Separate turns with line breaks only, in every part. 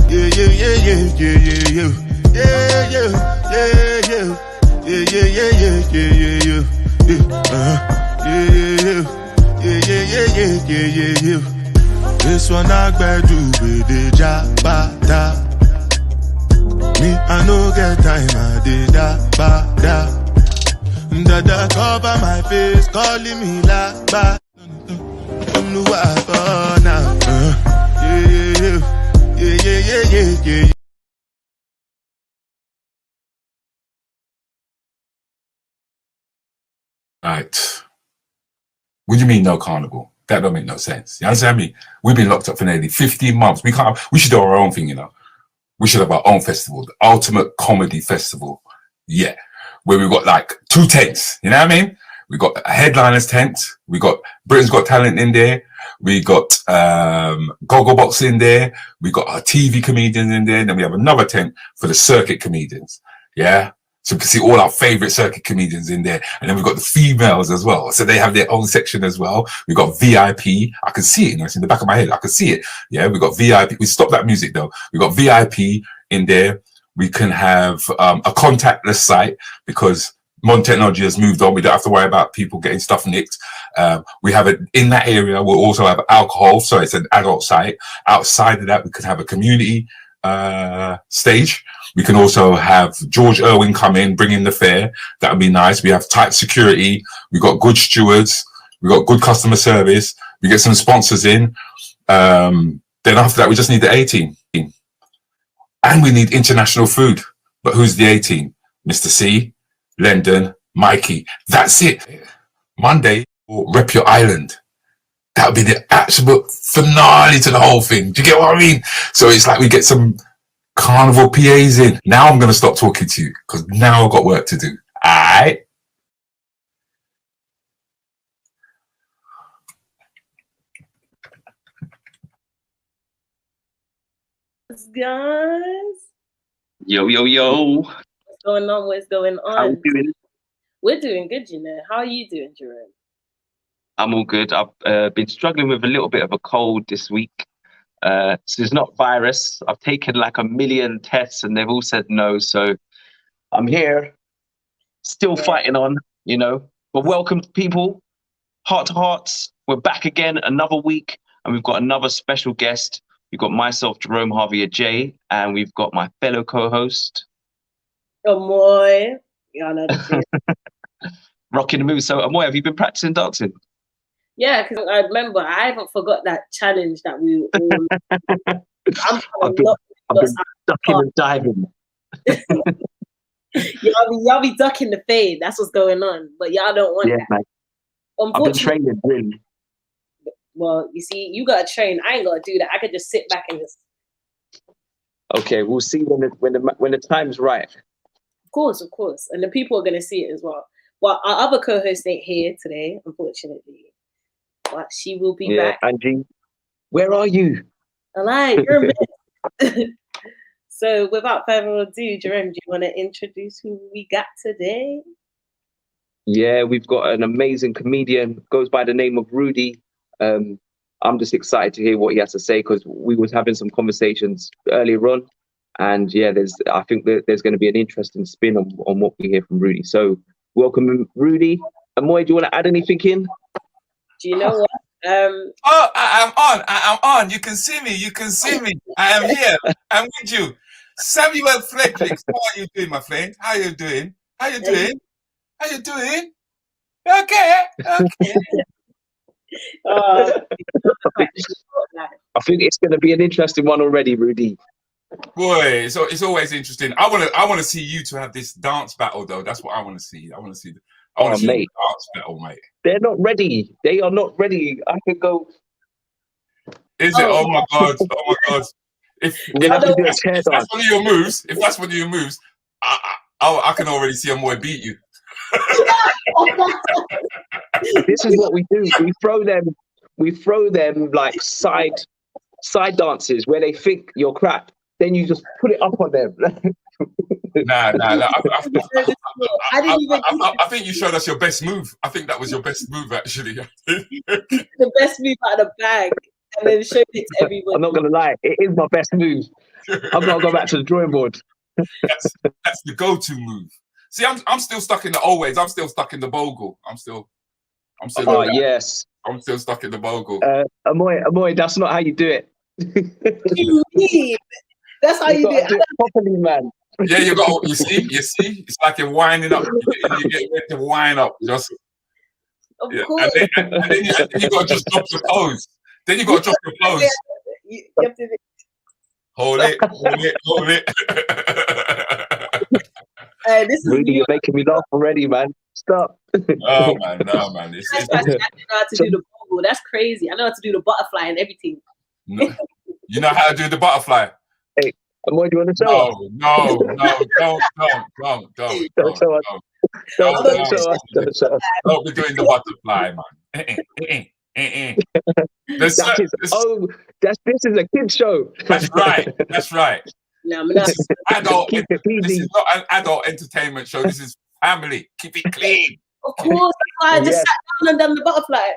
yeah, yeah, yeah, yeah, yeah, yeah, yeah, yeah, yeah, yeah, yeah, yeah, yeah, yeah, yeah, yeah, yeah. This one I better do with the jabata. Me, I no get time, I did da. Dada cover my face, calling me like ba. Don't know what I thought now. Yeah.
Right. What do you mean no carnival? That don't make no sense. You understand me? We've been locked up for nearly 15 months. We should do our own thing, you know. We should have our own festival, the ultimate comedy festival. Yeah. Where we've got like 2 tents, you know what I mean? We got a headliners tent. We got Britain's Got Talent in there. We got Gogglebox in there. We got our TV comedians in there. And then we have another tent for the circuit comedians. Yeah. So we can see all our favorite circuit comedians in there. And then we've got the females as well. So they have their own section as well. We've got VIP. I can see it, you know, it's in the back of my head. I can see it. Yeah, we've got VIP. We stopped that music though. We've got VIP in there. We can have a contactless site because modern technology has moved on. We don't have to worry about people getting stuff nicked. We have it in that area. We'll also have alcohol. So it's an adult site. Outside of that, we could have a community stage. We can also have George Irwin come in, bring in the fair. That would be nice. We have tight security. We've got good stewards. We've got good customer service. We get some sponsors in. Then after that, we just need the A team. And we need international food. But who's the A team? Mr. C, Lendon, Mikey. That's it. Monday, we'll rep your island. That would be the absolute finale to the whole thing. Do you get what I mean? So it's like we get some carnival PAs in. Now I'm going to stop talking to you because now I've got work to do. All right?
Guys.
Yo.
What's going on?
How you doing?
We're doing good, you know. How are you doing, Jerome?
I'm all good. I've been struggling with a little bit of a cold this week. So it's not virus. I've taken like 1 million tests and they've all said no. So I'm here, still fighting on, you know. But welcome, people. Heart to Hearts. We're back again another week and we've got another special guest. We've got myself, Jerome Harvey J, and we've got my fellow co-host.
Amoy. Y'all know the
Rocking the move. So Amoy, have you been practicing dancing?
Yeah, because I remember I haven't forgot that challenge that we all.
I've been ducking and diving.
y'all be ducking the fade. That's what's going on. But y'all don't want that.
Man. I've been training, really.
Well, you see, you gotta train. I ain't gotta do that. I could just sit back and just.
Okay, we'll see when the time's right.
Of course, and the people are gonna see it as well. Well, our other co-host ain't here today, unfortunately, but she will be back.
Angie, where are you?
Alright, you're a minute. So, without further ado, Jerome, do you want to introduce who we got today?
Yeah, we've got an amazing comedian. Goes by the name of Rudi. I'm just excited to hear what he has to say because we was having some conversations earlier on, and yeah, I think there's going to be an interesting spin on what we hear from Rudi. So welcome, Rudi. Amoy, do you want to add anything in?
Do you know what?
I am on. You can see me. I am here. I'm with you. Samuel Fredericks, how are you doing, my friend? How you doing? Okay.
I think it's going to be an interesting one already, Rudi.
Boy, so it's always interesting. I want to see you to have this dance battle, though. That's what I want to see. I want to see the dance battle, mate.
They're not ready. They are not ready. I could go.
Is it? Oh my god! If that's one of your moves, I can already see a boy beat you.
This is what we do. We throw them like side dances where they think you're crap. Then you just put it up on them.
Nah. I think you showed us your best move. I think that was your best move, actually.
The best move out of the bag. and then showed it to everybody.
I'm not gonna lie, it is my best move. I've got to go back to the drawing board.
That's the go-to move. See, I'm still stuck in the old ways. I'm still stuck in the bogle. I'm still.
Oh yes.
I'm still stuck in the bogle.
Amoy, that's not how you do it.
What do you mean? That's how you do it.
Properly, man.
Yeah, you got. You see. It's like you're winding up. You get ready to wind up. Just.
Of
Yeah.
course.
And then you got to just drop your pose. Then you got to drop your pose.
Yeah, you have to.
Hold it.
This is
Rudy, you're making me laugh already, man. Stop.
Oh man, no man.
I know how to do the bogle. That's crazy. I know how to do the butterfly and everything.
No. You know how to do the butterfly?
Hey, Amoy, do you want to show us?
No, don't
show us.
Don't be doing the butterfly, man. This
is a kid's show.
That's right.
No, I'm not.
Adult.
Keep it PG.
This is not an adult entertainment show. This is family. Keep it clean.
Of course, that's why I just sat down and done the butterfly.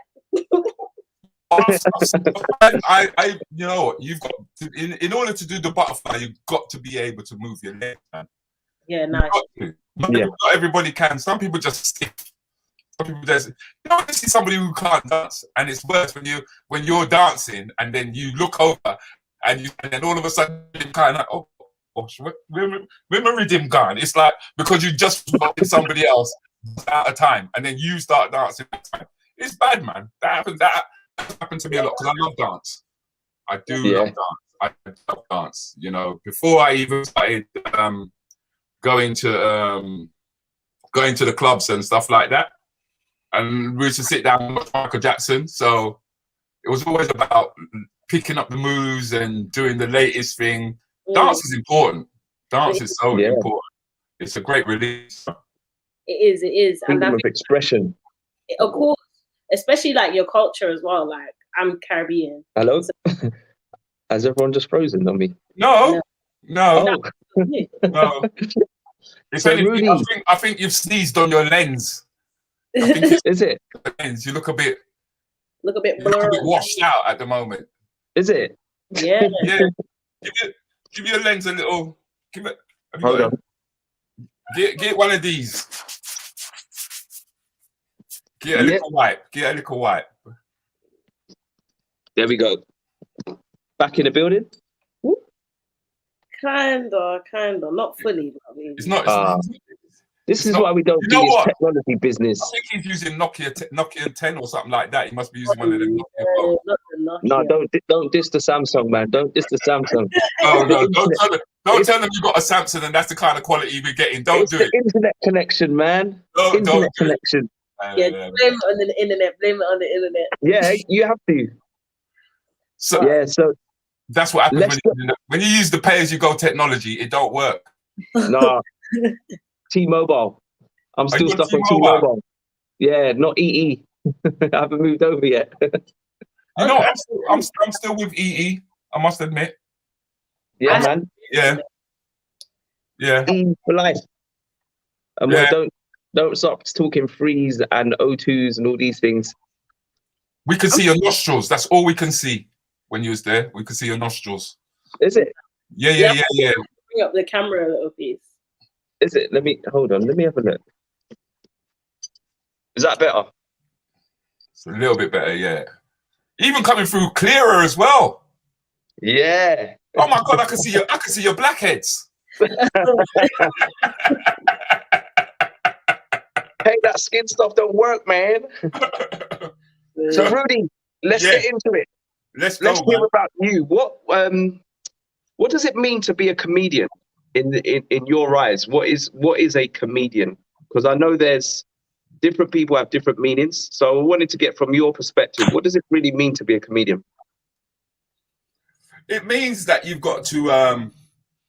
You know, you've got to, in order to do the butterfly, you've got to be able to move your legs, man.
Yeah, nice.
Not everybody can. Some people just stiff. Some people just. You know, you see somebody who can't dance, and it's worse when you're dancing, and then you look over, and then all of a sudden you're kind of like, oh, where my rhythm gone? It's like because you just with somebody else out of time, and then you start dancing. It's bad, man. That happened to me a lot because I love dance. I do love dance. I love dance. You know, before I even started going to the clubs and stuff like that, and we used to sit down and watch Michael Jackson. So it was always about picking up the moves and doing the latest thing. Dance is important. Dance is so important. It's a great release. It
is.
Freedom of expression.
Of course. Especially like your culture as well. Like I'm Caribbean.
Hello? Has everyone just frozen on me?
No.
Oh.
No. If
So
anything,
Rudy,
I think you've sneezed on your lens.
is it?
Lens. You look a bit
blurry.
washed out at the moment.
Is it?
Yeah.
Yeah. Give your lens a little.
Hold on.
Get one of these. Get a little wipe. Get a little wipe.
There we go. Back in the building?
Kinda. Not fully. I mean.
It's not.
This is why we don't do this technology business.
I think he's using Nokia 10 or something like that. He must be using one of them Nokia phones.
No, don't diss the Samsung, man. Don't diss the Samsung.
No, don't tell them you got a Samsung and that's the kind of quality we're getting. Don't do it.
Internet connection, man. Internet connection.
Blame it on the internet.
Yeah, you have to.
So that's what happens when you use the pay-as-you-go technology. It don't work.
No. T-Mobile. I'm still stuck on T-Mobile. Yeah, not EE. I haven't moved over yet.
You know, I'm still with EE. I must admit.
Yeah, man.
Yeah.
EE for life. And don't stop talking threes and O2s and all these things.
We can see your nostrils. That's all we can see when you was there. We could see your nostrils.
Is it?
Yeah.
Bring up the camera a little piece.
Is it? Hold on. Let me have a look. Is that better?
It's a little bit better, yeah. Even coming through clearer as well.
Yeah.
Oh my God, I can see your blackheads.
Hey, that skin stuff don't work, man. So Rudy, let's get into it.
Let's
hear about you. What does it mean to be a comedian in your eyes? What is a comedian? Because I know there's different people have different meanings. So I wanted to get from your perspective, what does it really mean to be a comedian?
It means that you've got to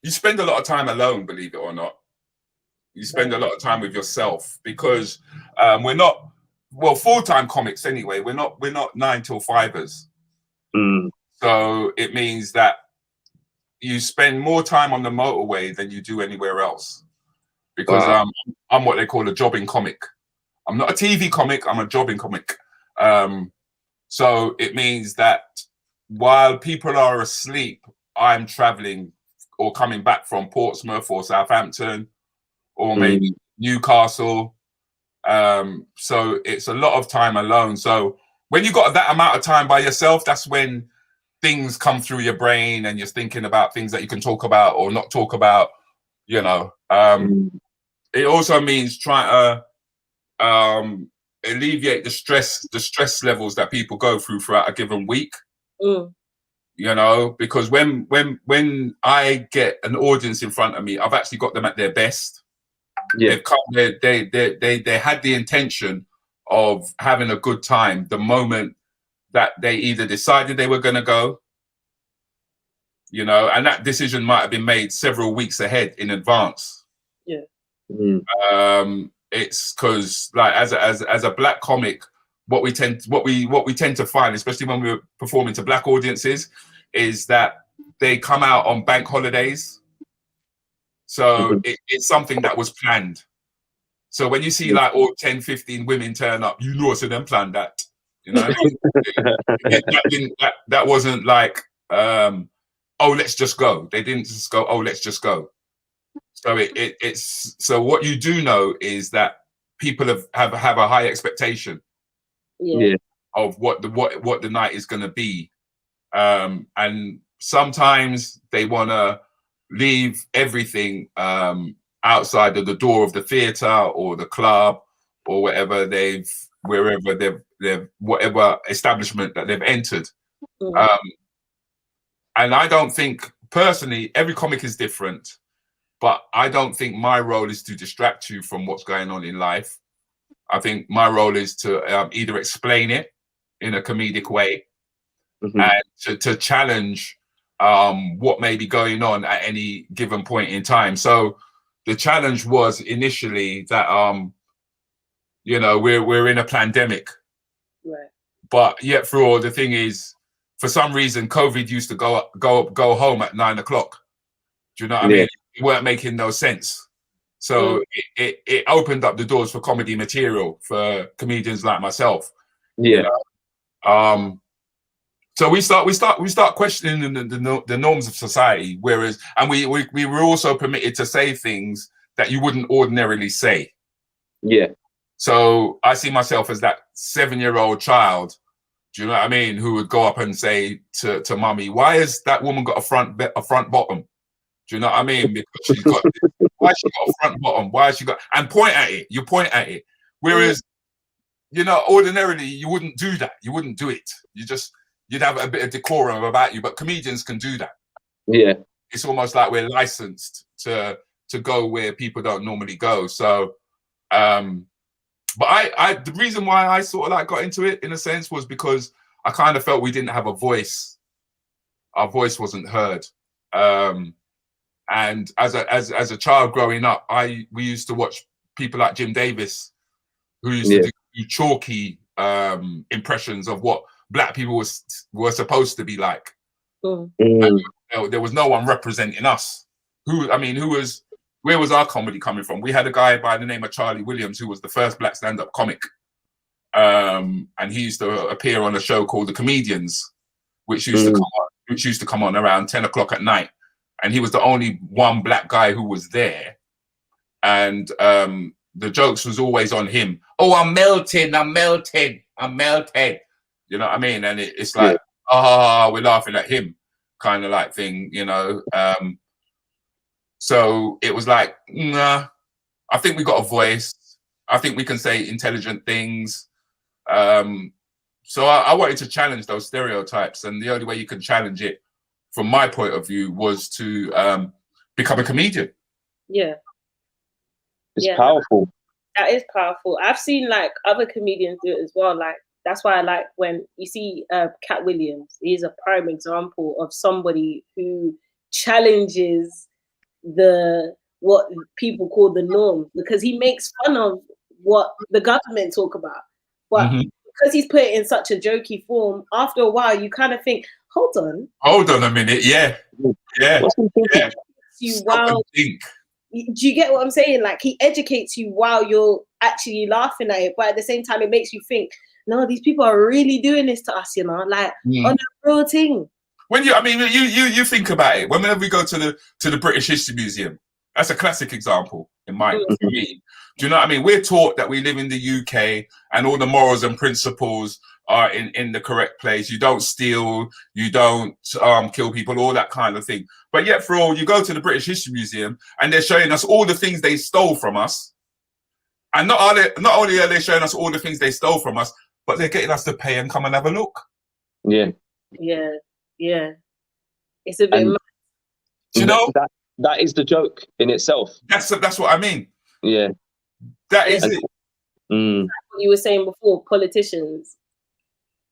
you spend a lot of time alone, believe it or not. You spend a lot of time with yourself because we're not full-time comics anyway. We're not 9 till 5ers. So it means that you spend more time on the motorway than you do anywhere else because I'm what they call a jobbing comic. I'm not a TV comic. I'm a jobbing comic. So it means that while people are asleep, I'm traveling or coming back from Portsmouth or Southampton or maybe Newcastle. So it's a lot of time alone. So when you got that amount of time by yourself, that's when things come through your brain and you're thinking about things that you can talk about or not talk about, you know. It also means trying to alleviate the stress levels that people go through throughout a given week. You know, because when I get an audience in front of me, I've actually got them at their best. They've come, they had the intention of having a good time the moment that they either decided they were going to go, you know, and that decision might have been made several weeks ahead in advance. It's because, like, as a black comic, what we tend to find, especially when we're performing to black audiences, is that they come out on bank holidays. So it's something that was planned. So when you see like all 10, 15 women turn up, you know, so them planned that. You know what I mean? that wasn't like, oh, let's just go. They didn't just go, oh, let's just go. So it's so what you do know is that people have a high expectation of what the night is going to be, and sometimes they want to leave everything outside of the door of the theater or the club or whatever whatever establishment that they've entered. And I don't think, personally, every comic is different, but I don't think my role is to distract you from what's going on in life. I think my role is to either explain it in a comedic way and to challenge what may be going on at any given point in time. So the challenge was initially that you know, we're in a pandemic, but yet for all, the thing is, for some reason COVID used to go home at 9 o'clock. Do you know what I mean? It weren't making no sense. So it opened up the doors for comedy material for comedians like myself. You know? So we start questioning the norms of society, whereas, and we were also permitted to say things that you wouldn't ordinarily say. So I see myself as that 7-year-old child, do you know what I mean, who would go up and say to mummy, why has that woman got a front bottom? Do you know what I mean? Because she's got, why she got a front bottom? Why she got, and point at it. You point at it. Whereas, you know, ordinarily you wouldn't do that. You wouldn't do it. You'd have a bit of decorum about you. But comedians can do that. It's almost like we're licensed to go where people don't normally go. So, but I the reason why I sort of like got into it in a sense was because I kind of felt we didn't have a voice. Our voice wasn't heard. And as a child growing up, we used to watch people like Jim Davis, who used to do chalky impressions of what black people were supposed to be like. And, you know, there was no one representing us. Where was our comedy coming from? We had a guy by the name of Charlie Williams, who was the first black stand-up comic. And he used to appear on a show called The Comedians, which used to come on around 10 o'clock at night. And he was the only one black guy who was there. And the jokes was always on him. Oh, I'm melting. You know what I mean? And it's like, we're laughing at him kind of like thing, you know? So it was like, nah, I think we got a voice. I think we can say intelligent things. So I wanted to challenge those stereotypes. And the only way you can challenge it, from my point of view, was to become a comedian.
It's powerful.
That is powerful. I've seen like other comedians do it as well. Like, that's why I like when you see Cat Williams. He's a prime example of somebody who challenges what people call the norm, because he makes fun of what the government talk about, but because he's put it in such a jokey form, after a while you kind of think, hold on
a minute, you wow,
think. Do you get what I'm saying? Like, he educates you while you're actually laughing at it, but at the same time, it makes you think, no, these people are really doing this to us, you know, like on a real thing.
When you think about it, whenever we go to the British History Museum, that's a classic example in mind for me. Do you know what I mean? We're taught that we live in the UK and all the morals and principles are in the correct place. You don't steal, you don't kill people, all that kind of thing. But yet, for all, you go to the British History Museum and they're showing us all the things they stole from us. And not only are they showing us all the things they stole from us, but they're getting us to pay and come and have a look.
Yeah. It's a bit mad.
You know,
that is the joke in itself.
That's what I mean.
Yeah,
that is it.
Like what you were saying before, politicians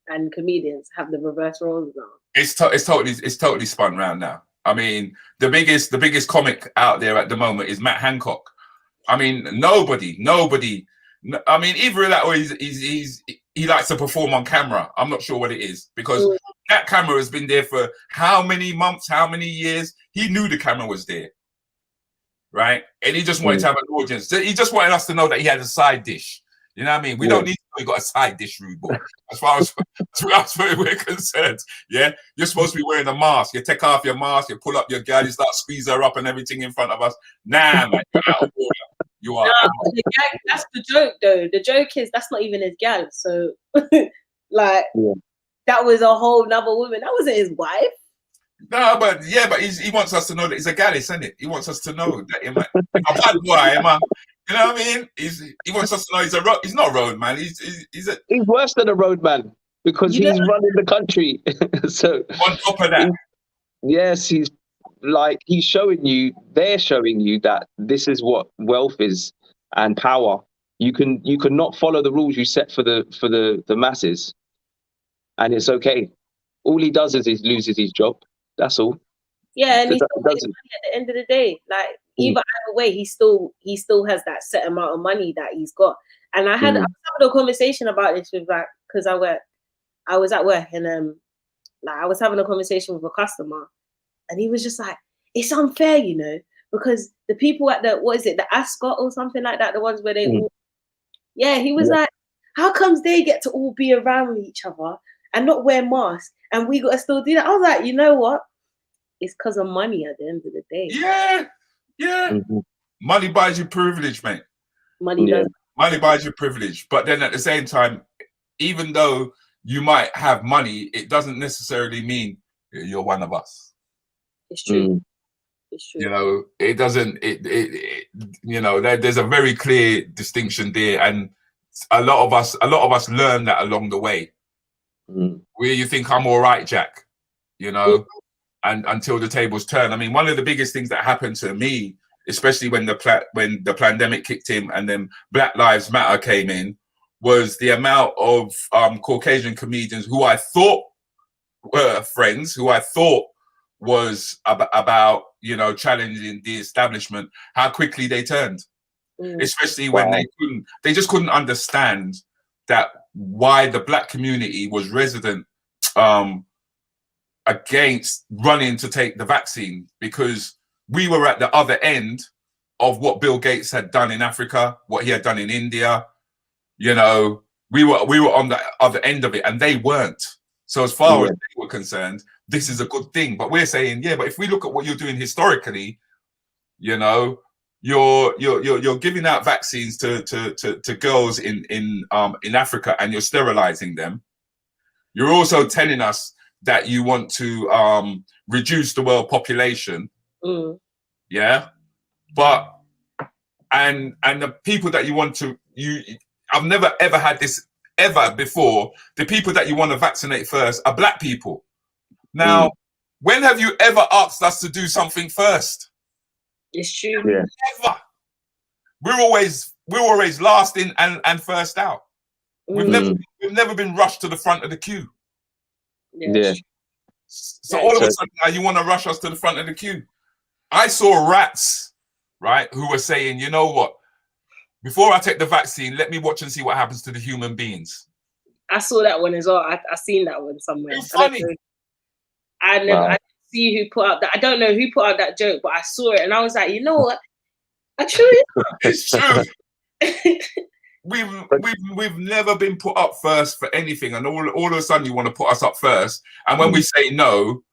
and comedians have the reverse roles now.
It's totally spun round now. I mean, the biggest comic out there at the moment is Matt Hancock. I mean, nobody. I mean, either that or he likes to perform on camera. I'm not sure what it is, because that camera has been there for how many months, how many years. He knew the camera was there, right? And he just wanted to have an audience. He just wanted us to know that he had a side dish. You know what I mean? We don't need to know he got a side dish, rude boy. As far as we're concerned, yeah? You're supposed to be wearing a mask. You take off your mask, you pull up your girl, you start squeeze her up and everything in front of us. Nah, man, you're out of order. You are.
No, that's the joke, though. The joke is that's not even his gal. So, like, that was a whole nother woman. That wasn't his wife.
No, but he wants us to know that he's a gallus, isn't it? He wants us to know that I'm a bad boy, you know what I mean? He wants us to know he's not a road man. He's
worse than a road man, because he's running the country. So
on top of that,
yes, they're showing you that this is what wealth is and power. You cannot follow the rules you set for the masses, and it's okay. All he does is he loses his job. That's all.
Yeah, and he still gets money at the end of the day. Like, either way, he still has that set amount of money that he's got. And I was having a conversation about this with, like, because I was at work and I was having a conversation with a customer, and he was just like, it's unfair, you know, because the people at the Ascot or something like that, the ones where they all, he was like, how comes they get to all be around with each other and not wear masks, and we got to still do that? I was like, you know what? It's because of money at the end of the day.
Yeah. Money buys you privilege, mate.
Money does.
Money buys you privilege. But then at the same time, even though you might have money, it doesn't necessarily mean you're one of us.
It's true. It's true.
You know, it doesn't, you know, there's a very clear distinction there. And a lot of us learn that along the way. Where you think, I'm all right, Jack, you know, and until the tables turn. I mean, one of the biggest things that happened to me, especially when the pandemic kicked in and then Black Lives Matter came in, was the amount of Caucasian comedians who I thought were friends, who I thought was about, you know, challenging the establishment, how quickly they turned. Especially when they just couldn't understand that why the Black community was resident against running to take the vaccine, because we were at the other end of what Bill Gates had done in Africa, what he had done in India. You know, we were on the other end of it, and they weren't. So as far as they were concerned, this is a good thing. But we're saying, but if we look at what you're doing historically, you know, you're giving out vaccines to girls in Africa, and you're sterilizing them. You're also telling us that you want to reduce the world population. But and the people that you want to I've never ever had this ever before. The people that you want to vaccinate first are Black people. Now, when have you ever asked us to do something first?
It's true.
Never. We're always last in and first out. We've never been rushed to the front of the queue. So all of a sudden now you want to rush us to the front of the queue. I saw rats, right, who were saying, you know what? Before I take the vaccine, let me watch and see what happens to the human beings.
I saw that one as well. I seen that one somewhere.
It's funny.
I didn't see who put out that. I don't know who put out that joke, but I saw it and I was like, you know what? Actually,
It's true. We've never been put up first for anything, and all of a sudden you want to put us up first, and when we say no,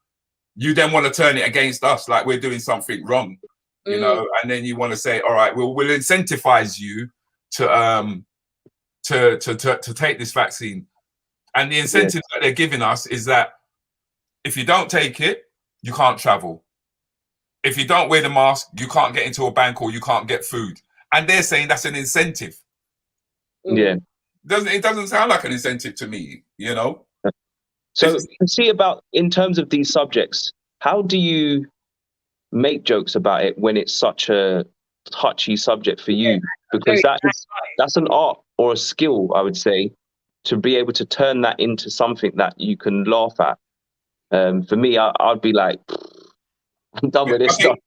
you then want to turn it against us like we're doing something wrong, you know, and then you want to say, all right, we'll incentivize you to take this vaccine, and the incentive that they're giving us is that if you don't take it, you can't travel. If you don't wear the mask, you can't get into a bank or you can't get food, and they're saying that's an incentive.
Yeah,
It doesn't sound like an incentive to me, you know.
So see, about in terms of these subjects, how do you make jokes about it when it's such a touchy subject for you? Because that's an art or a skill, I would say, to be able to turn that into something that you can laugh at. For me, I'd be like, I'm done with this stuff.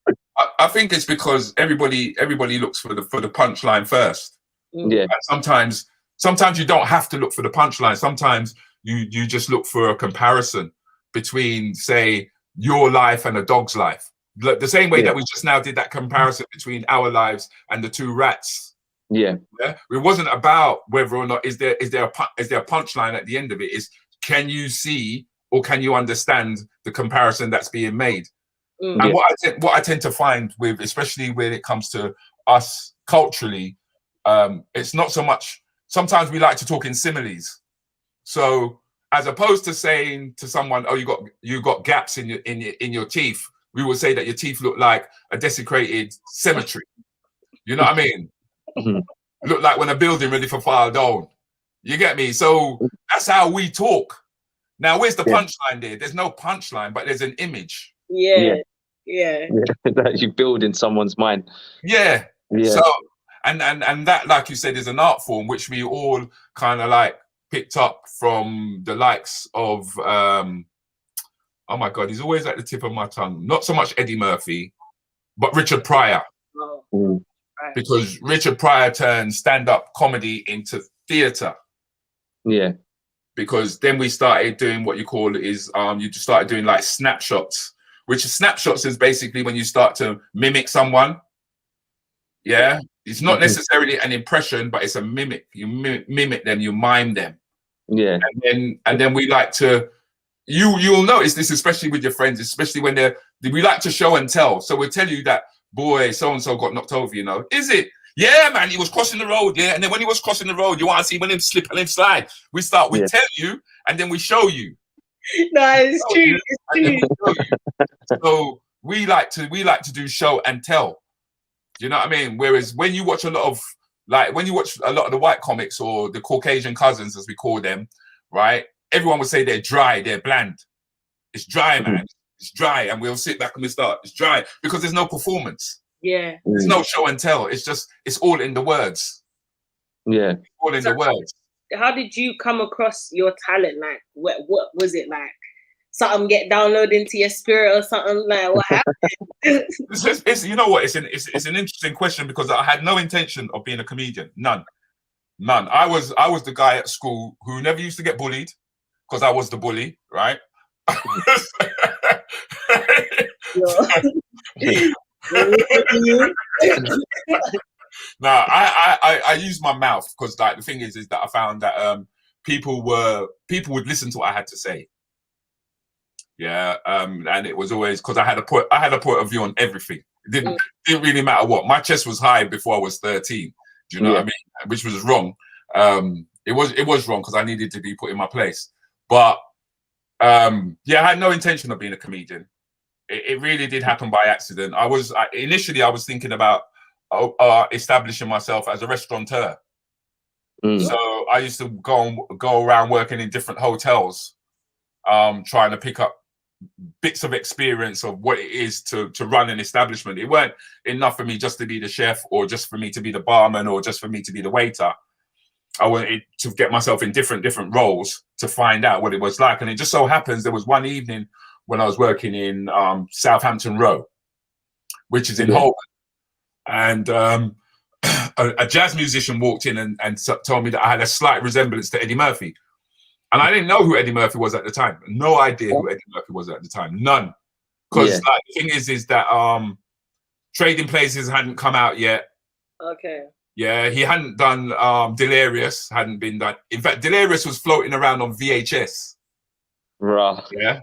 I think it's because everybody looks for the punchline first.
Yeah.
And sometimes you don't have to look for the punchline. Sometimes you just look for a comparison between, say, your life and a dog's life. The same way that we just now did that comparison between our lives and the two rats. Yeah. It wasn't about whether or not is there a punchline at the end of it. Is can you see or can you understand the comparison that's being made? And what I tend to find with, especially when it comes to us culturally, it's not so much. Sometimes we like to talk in similes. So as opposed to saying to someone, "Oh, you got gaps in your teeth," we will say that your teeth look like a desecrated cemetery. You know what I mean? Look like when a building ready for fire down. You get me? So that's how we talk. Now, where's the punchline there? There's no punchline, but there's an image.
Yeah.
That you build in someone's mind.
Yeah. So and that, like you said, is an art form which we all kind of like picked up from the likes of oh my God, he's always at the tip of my tongue. Not so much Eddie Murphy, but Richard Pryor. Because Richard Pryor turned stand-up comedy into theatre. Yeah. Because then we started doing what you call is you just started doing like snapshots, which snapshots is basically when you start to mimic someone. Yeah. It's not necessarily an impression, but it's a mimic. You mimic them, you mime them. Yeah. And then we like to you'll notice this, especially with your friends, especially when we like to show and tell. So we'll tell you that, boy, so-and-so got knocked over, you know. Is it? Yeah, man, he was crossing the road, yeah. And then when he was crossing the road, you want to see when him slip and him slide. We tell you, and then we show you.
No, it's true. It's
true. So we like to do show and tell. You know what I mean? Whereas when you watch a lot of the white comics or the Caucasian cousins, as we call them, right? Everyone would say they're dry, they're bland. It's dry, man. It's dry, and we'll sit back and we start. It's dry because there's no performance. Yeah, there's no show and tell. It's all in the words. Yeah, all in the words.
How did you come across your talent? Like, what was it like? Something get downloaded into your spirit or something? Like, what happened?
You know what? It's an interesting question because I had no intention of being a comedian. None. I was the guy at school who never used to get bullied because I was the bully, right? No, I use my mouth because like the thing is that I found that people would listen to what I had to say. Yeah, and it was always because I had a point of view on everything. It didn't really matter what. My chest was high before I was 13. Do you know what I mean? Which was wrong. It was wrong because I needed to be put in my place. But I had no intention of being a comedian. It really did happen by accident. Initially I was thinking about establishing myself as a restaurateur. So I used to go around working in different hotels, trying to pick up bits of experience of what it is to run an establishment. It weren't enough for me just to be the chef or just for me to be the barman or just for me to be the waiter. I wanted to get myself in different roles to find out what it was like. And it just so happens there was one evening when I was working in Southampton Row, which is in Holborn. And a jazz musician walked in and told me that I had a slight resemblance to Eddie Murphy. And I didn't know who Eddie Murphy was at the time. No idea who Eddie Murphy was at the time. None. Because the thing is that Trading Places hadn't come out yet.
Okay.
Yeah, he hadn't done Delirious, hadn't been done. In fact, Delirious was floating around on VHS.
Right.
Yeah.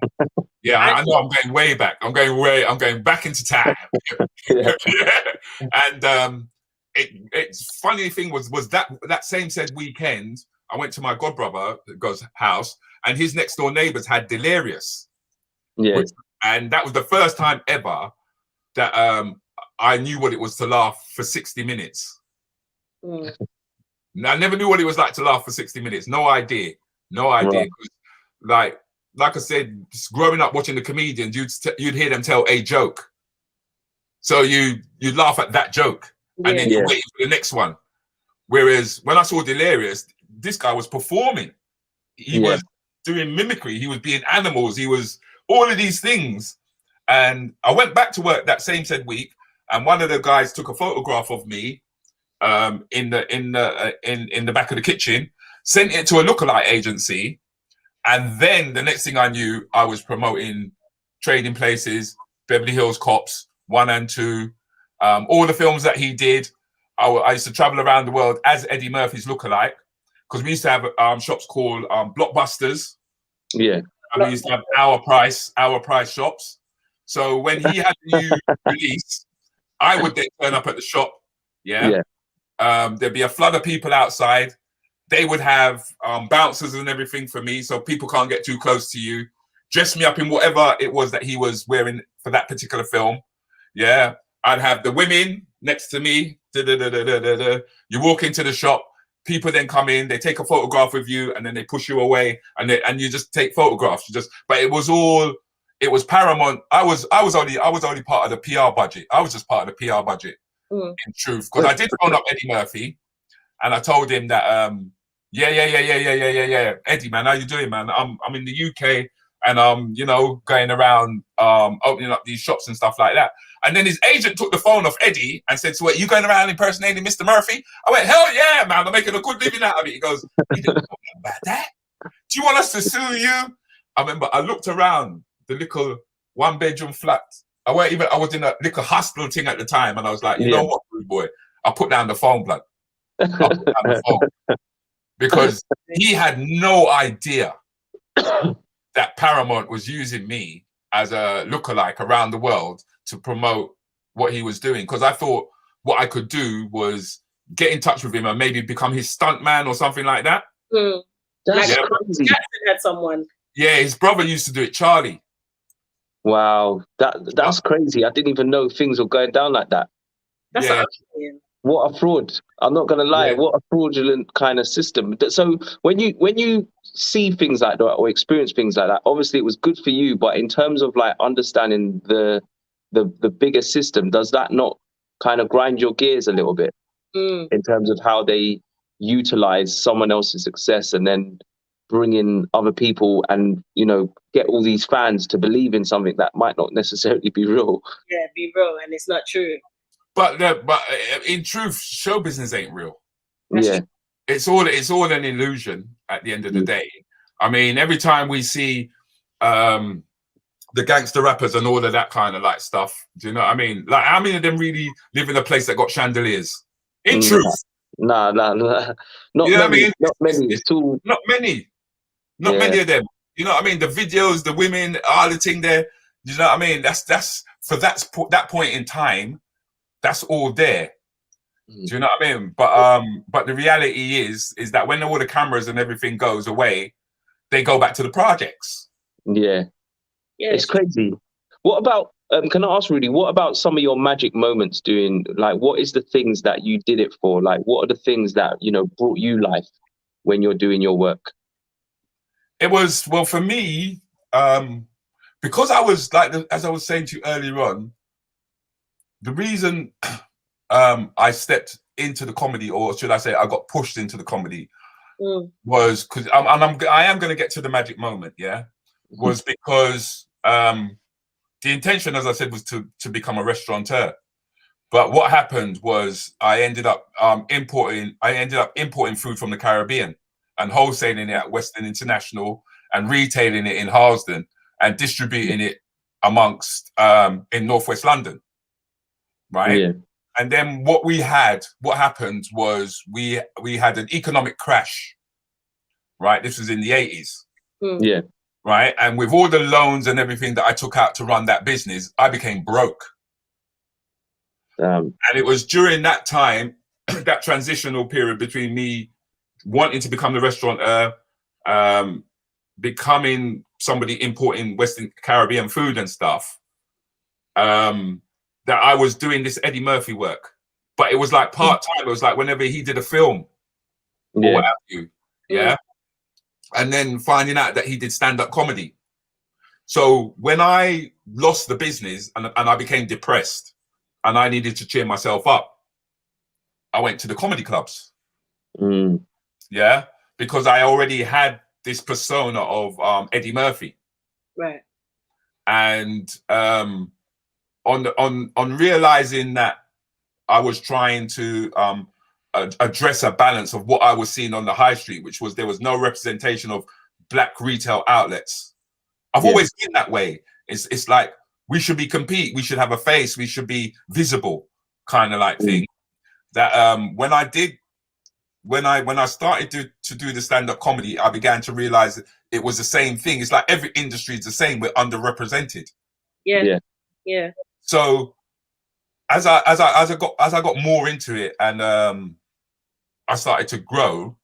Yeah, I know I'm going way back. I'm going back into time.
Yeah.
And it's funny thing was that same said weekend, I went to my godbrother's house, and his next door neighbors had Delirious.
Yeah.
And that was the first time ever that I knew what it was to laugh for 60 minutes.
Mm.
I never knew what it was like to laugh for 60 minutes. No idea.
Right.
Like I said, just growing up watching the comedians, you'd hear them tell a joke. So you'd laugh at that joke, and then you wait for the next one. Whereas when I saw Delirious, this guy was performing. He was doing mimicry. He was being animals. He was all of these things. And I went back to work that same said week, and one of the guys took a photograph of me in the back of the kitchen, sent it to a lookalike agency, and then the next thing I knew, I was promoting Trading Places, Beverly Hills Cops 1 and 2, all the films that he did. I used to travel around the world as Eddie Murphy's lookalike, because we used to have shops called Blockbusters.
Yeah.
And we used to have our price shops. So when he had a new release, I would then turn up at the shop. Yeah. There'd be a flood of people outside. They would have bouncers and everything for me, so people can't get too close to you. Dress me up in whatever it was that he was wearing for that particular film. Yeah. I'd have the women next to me. You walk into the shop, people then come in, they take a photograph with you, and then they push you away, and you just take photographs. But it was Paramount. I was only part of the PR budget. I was just part of the PR budget, in truth, because I did phone up Eddie Murphy, and I told him that yeah, Eddie, man, how you doing, man? I'm in the UK, and I'm going around opening up these shops and stuff like that. And then his agent took the phone off Eddie and said, "So what, you going around impersonating Mr. Murphy?" I went, "Hell yeah, man, I'm making a good living out of it." He goes, "You didn't know about that? Do you want us to sue you?" I remember I looked around the little 1-bedroom flat. I was in a little hospital thing at the time, and I was like, you know what, rude boy? I put down the phone, blood. I put down the phone. Because he had no idea that Paramount was using me as a lookalike around the world to promote what he was doing. Because I thought what I could do was get in touch with him and maybe become his stunt man or something like that.
That's crazy.
Jackson had someone.
Yeah, his brother used to do it, Charlie.
Wow, that's crazy. I didn't even know things were going down like that.
That's
what a fraud. I'm not gonna lie, what a fraudulent kind of system. So when you see things like that or experience things like that, obviously it was good for you, but in terms of like understanding the bigger system, does that not kind of grind your gears a little bit in terms of how they utilize someone else's success and then bring in other people and get all these fans to believe in something that might not necessarily be real?
Yeah, be real, and it's not true.
But in truth, show business ain't real.
Yeah,
it's all an illusion at the end of the day. I mean, every time we see the gangster rappers and all of that kind of like stuff, do you know what I mean? Like, how many of them really live in a place that got chandeliers? In truth,
nah, not
you know
many.
What I mean?
Not many. It's too.
Not many of them. You know what I mean? The videos, the women, all the thing there. You know what I mean? That's for that point in time. That's all there. Do you know what I mean? But the reality is that when all the cameras and everything goes away, they go back to the projects.
Yeah, it's crazy. What about? Can I ask, Rudi? What about some of your magic moments doing? Like, what is the things that you did it for? Like, what are the things that brought you life when you're doing your work?
It was, well, for me, because I was as I was saying to you earlier on, the reason I stepped into the comedy, or should I say I got pushed into the comedy, was because I am going to get to the magic moment, was because the intention, as I said, was to become a restaurateur. But what happened was I ended up importing food from the Caribbean and wholesaling it at Western International and retailing it in Harlesden and distributing it amongst in Northwest London. right?
Yeah.
And then what happened was we had an economic crash, right? This was in the 80s.
Yeah.
Right. And with all the loans and everything that I took out to run that business, I became broke. And it was during that time, that transitional period between me wanting to become the restaurateur, becoming somebody importing Western Caribbean food and stuff, that I was doing this Eddie Murphy work. But it was like part-time. It was like whenever he did a film or what have you. Yeah. And then finding out that he did stand-up comedy. So when I lost the business and I became depressed and I needed to cheer myself up, I went to the comedy clubs. Yeah. Because I already had this persona of Eddie Murphy.
Right.
And on realizing that I was trying to address a balance of what I was seeing on the high street, which was there was no representation of black retail outlets. I've always been that way. It's like we should compete, we should have a face, we should be visible, kind of like thing. That when I started to do the stand-up comedy, I began to realize that it was the same thing. It's like every industry is the same. We're underrepresented.
Yeah.
So as I got more into it and I started to grow,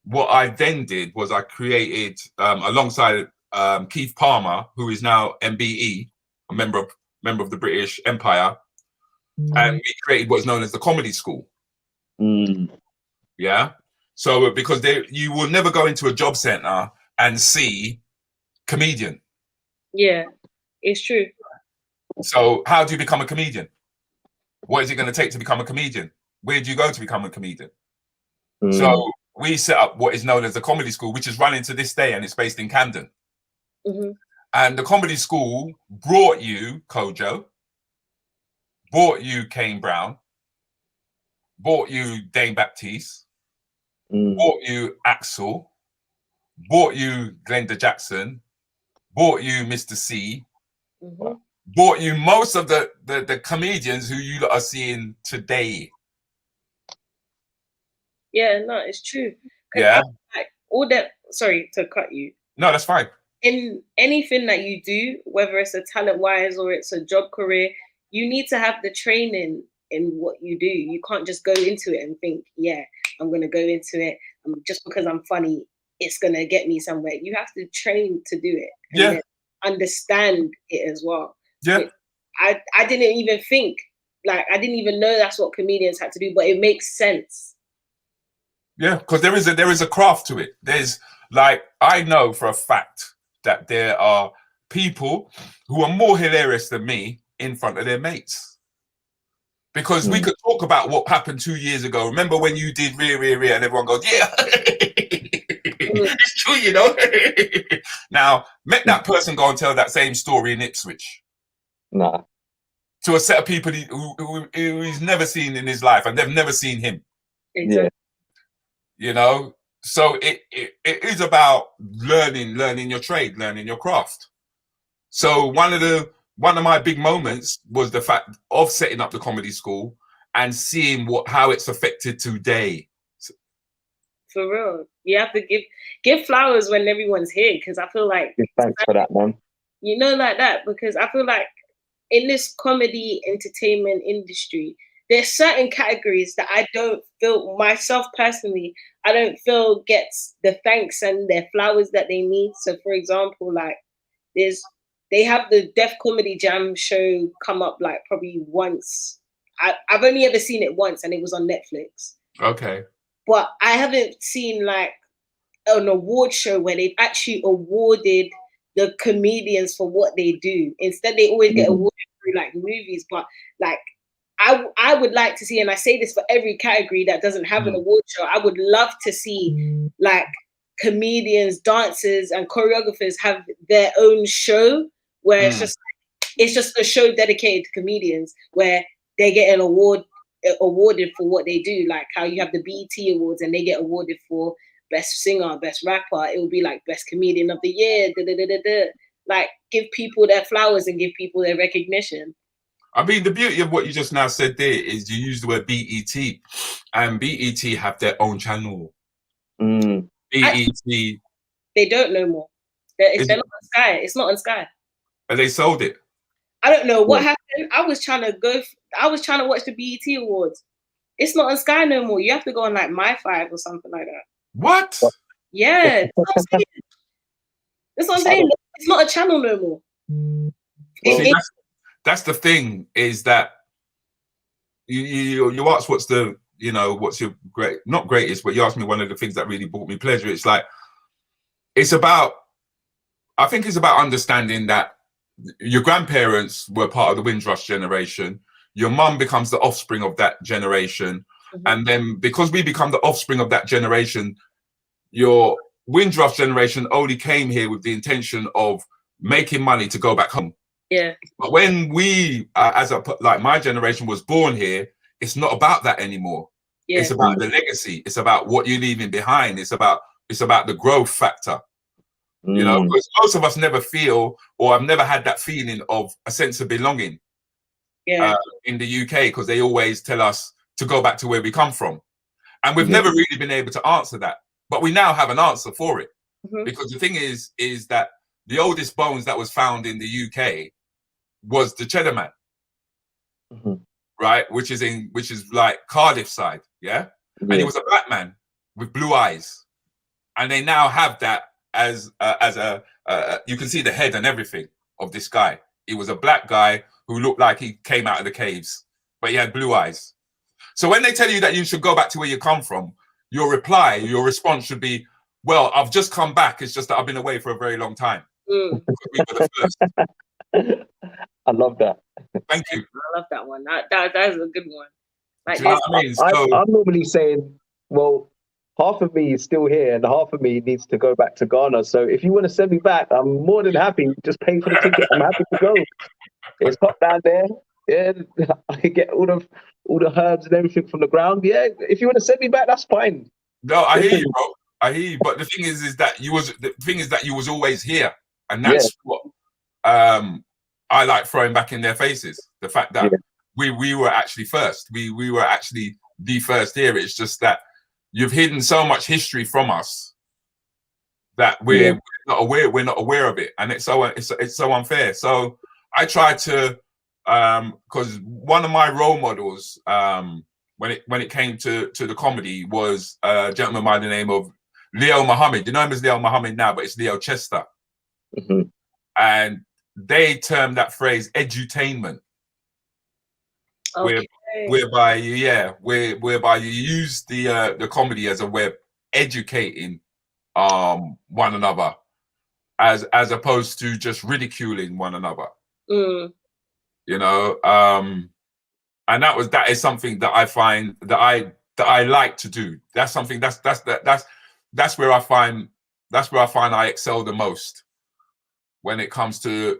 what I then did was I created alongside Keith Palmer, who is now MBE, a member of the British Empire, and we created what's known as the Comedy School. Yeah. So because you will never go into a job center and see comedian. Yeah,
it's true.
So how do you become a comedian? What is it going to take to become a comedian? Where do you go to become a comedian? So we set up what is known as the Comedy School, which is running to this day, and it's based in Camden. And the Comedy School brought you Kojo, brought you Kane Brown, brought you Dane Baptiste, brought you Axel, brought you Glenda Jackson, brought you Mr. C, brought you most of the comedians who you are seeing today.
Yeah, no, it's true.
Yeah.
Like all that, sorry to cut you.
No, that's fine.
In anything that you do, whether it's a talent wise or it's a job career, you need to have the training in what you do. You can't just go into it and think, yeah, I'm going to go into it. Just because I'm funny, it's going to get me somewhere. You have to train to do it. And understand it as well.
Yeah.
I didn't even think, like, I didn't even know that's what comedians had to do, but it makes sense.
Yeah, because there is a craft to it. There's like, I know for a fact that there are people who are more hilarious than me in front of their mates. Because we could talk about what happened 2 years ago. Remember when you did Rear, and everyone goes, yeah, it's true, you know. Now, make that person go and tell that same story in Ipswich.
Nah.
To a set of people who he's never seen in his life, and they've never seen him.
Exactly.
Yeah.
You know, so it is about learning your trade, learning your craft. So one of my big moments was the fact of setting up the Comedy School and seeing how it's affected today.
For real, you have to give flowers when everyone's here, because I feel like
thanks for that, man.
You know, like that, because I feel like in this comedy entertainment industry, there's certain categories that I don't feel, myself personally, I don't feel gets the thanks and their flowers that they need. So for example, like they have the Def Comedy Jam show come up like probably once. I've only ever seen it once, and it was on Netflix.
Okay.
But I haven't seen like an award show where they've actually awarded the comedians for what they do. Instead, they always get awarded through like movies, but like, I would like to see, and I say this for every category that doesn't have an award show, I would love to see like comedians, dancers, and choreographers have their own show where it's just a show dedicated to comedians where they get an awarded for what they do, like how you have the BET Awards and they get awarded for best singer, best rapper. It will be like best comedian of the year. Like give people their flowers and give people their recognition.
I mean, the beauty of what you just now said there is you use the word BET, and BET have their own channel. BET.
They don't no more. They're not on Sky. It's not on Sky.
And they sold it.
I don't know what happened. I was trying to watch the BET Awards. It's not on Sky no more. You have to go on like My5 or something like that.
What?
Yeah. That's what I'm saying. It's not a channel no more.
See, that's the thing, is that you ask what's the, you know, what's your not greatest, but you asked me one of the things that really brought me pleasure. It's like, I think it's about understanding that your grandparents were part of the Windrush generation. Your mum becomes the offspring of that generation. And then because we become the offspring of that generation, your Windrush generation only came here with the intention of making money to go back home.
Yeah.
But when we, like my generation was born here, it's not about that anymore. Yeah. It's about the legacy. It's about what you're leaving behind. It's about the growth factor. You know, because most of us never feel, or I've never had that feeling of a sense of belonging in the UK, because they always tell us to go back to where we come from. And we've never really been able to answer that. But we now have an answer for it. Because the thing is that the oldest bones that was found in the UK was the Cheddar Man, right? Which is like Cardiff side, and he was a black man with blue eyes, and they now have that as a you can see the head and everything of this guy. He was a black guy who looked like he came out of the caves, but he had blue eyes. So when they tell you that you should go back to where you come from, your response should be, well, I've just come back. It's just that I've been away for a very long time. We were the first.
I love that.
Thank you.
I love that one. That is a good one. Like,
do you know what I mean? So,
I'm normally saying, well, half of me is still here and half of me needs to go back to Ghana. So if you want to send me back, I'm more than happy. Just pay for the ticket. I'm happy to go. It's hot down there. Yeah, I can get all the herbs and everything from the ground. Yeah, if you want to send me back, that's fine.
No, I hear you, bro. I hear you. But the thing is that you was always here, and that's what I like throwing back in their faces. The fact that we were actually first. We were actually the first here. It's just that you've hidden so much history from us that we're not aware of it, and it's so unfair. So I try to, because one of my role models when it came to the comedy was a gentleman by the name of Leo Muhammad. You know him as Leo Muhammad now, but it's Leo Chester. And they termed that phrase edutainment. Okay. Whereby you use the comedy as a way of educating one another, as opposed to just ridiculing one another. You know, and that is something that I find that I like to do. That's something that's where I find I excel the most when it comes to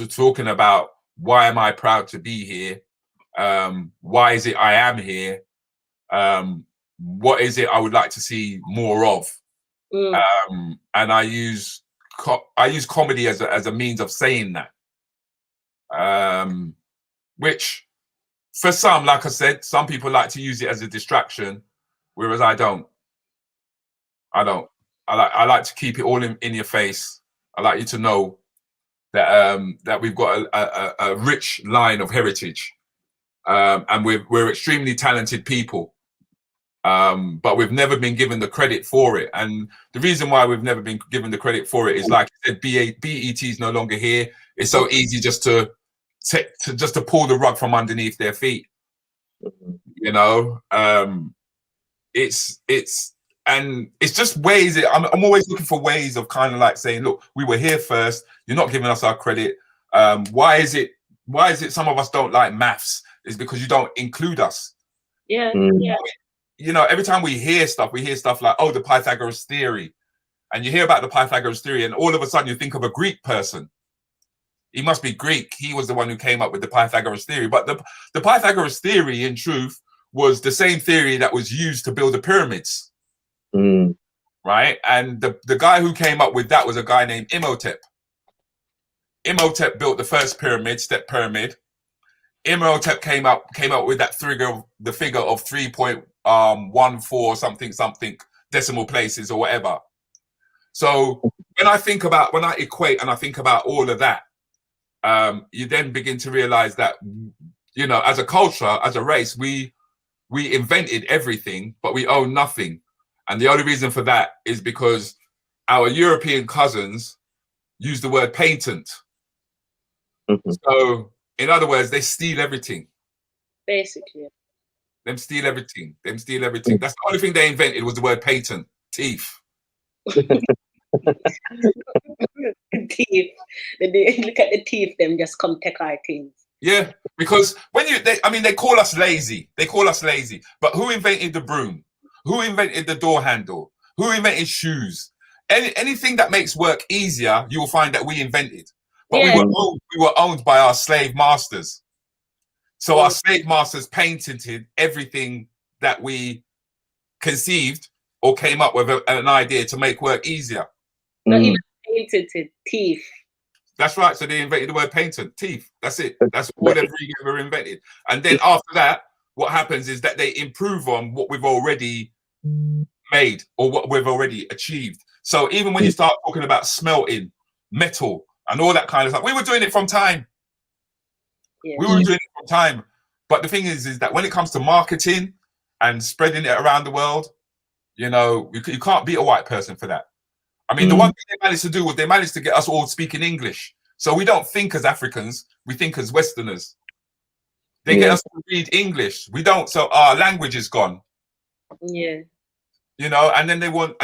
talking about why am I proud to be here. Why is it I am here? What is it I would like to see more of? And I use comedy as a means of saying that. Which for some, like I said, some people like to use it as a distraction, whereas I don't. I like to keep it all in your face. I like you to know that we've got a rich line of heritage. And we're extremely talented people, but we've never been given the credit for it. And the reason why we've never been given the credit for it is, like I said, BET is no longer here. It's so easy just to pull the rug from underneath their feet. You know, it's just ways. I'm always looking for ways of kind of like saying, look, we were here first. You're not giving us our credit. Why is it some of us don't like maths? Is because you don't include us.
Yeah.
You know, every time we hear stuff like, oh, the Pythagoras theory. And you hear about the Pythagoras theory, and all of a sudden you think of a Greek person. He must be Greek. He was the one who came up with the Pythagoras theory. But the Pythagoras theory, in truth, was the same theory that was used to build the pyramids. Right? And the guy who came up with that was a guy named Imhotep. Imhotep built the first pyramid, step pyramid. Imhotep came up with that the figure of 3.14 something decimal places or whatever. So when I equate and I think about all of that, you then begin to realize that, you know, as a culture, as a race, we invented everything, but we own nothing. And the only reason for that is because our European cousins use the word patent. So, in other words, they steal everything.
Basically.
Them steal everything. That's the only thing they invented was the word patent. Teeth.
Teeth. They look at the teeth, them just come take our things.
Yeah, because they call us lazy. But who invented the broom? Who invented the door handle? Who invented shoes? Anything that makes work easier, you will find that we invented. But we were owned by our slave masters. So our slave masters patented everything that we conceived or came up with an idea to make work easier.
Not even patented, teeth.
That's right. So they invented the word patent, teeth. That's it. That's all they've ever invented. And then after that, what happens is that they improve on what we've already made or what we've already achieved. So even when you start talking about smelting, metal, and all that kind of stuff, we were doing it from time.
Yeah.
We were doing it from time. But the thing is that when it comes to marketing and spreading it around the world, you know, you can't beat a white person for that. I mean, the one thing they managed to do was they managed to get us all speaking English. So we don't think as Africans, we think as Westerners. They get us to read English. We don't, so our language is gone.
Yeah.
You know, and then they want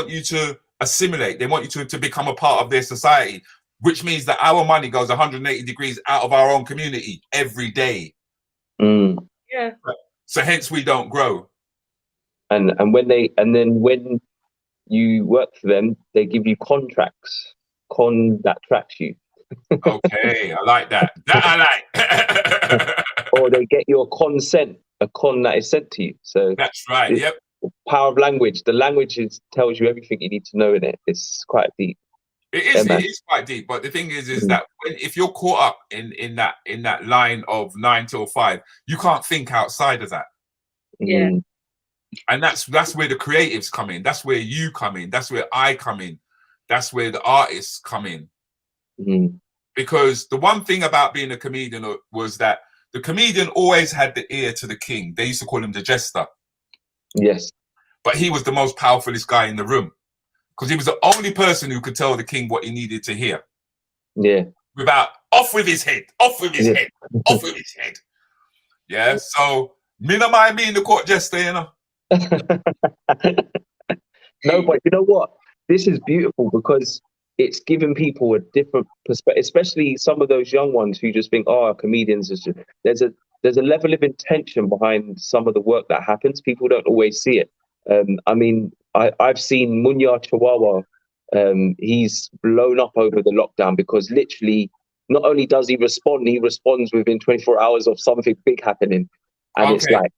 you to assimilate. They want you to become a part of their society, which means that our money goes 180 degrees out of our own community every day.
Yeah.
So hence we don't grow.
And when you work for them, they give you contracts that tracks you.
Okay, I like that. That I like.
Or they get your consent, a con that is sent to you. So
that's right. Yep.
Power of language. The language tells you everything you need to know in it. It's quite deep.
It is quite deep. But the thing is that if you're caught up in that line of 9 till 5, you can't think outside of that.
Yeah.
And that's where the creatives come in. That's where you come in. That's where I come in. That's where the artists come in. Because the one thing about being a comedian was that the comedian always had the ear to the king. They used to call him the jester.
Yes.
But he was the most powerfulest guy in the room because he was the only person who could tell the king what he needed to hear.
Yeah.
Without off with his head, off with his head, off with his head. Yeah. So me no mind being the court jester, you know.
No, but you know what? This is beautiful because it's giving people a different perspective, especially some of those young ones who just think, "Oh, comedians." There's a level of intention behind some of the work that happens. People don't always see it. I mean, I've seen Munya Chihuahua. He's blown up over the lockdown because literally, not only does he respond, he responds within 24 hours of something big happening, and it's like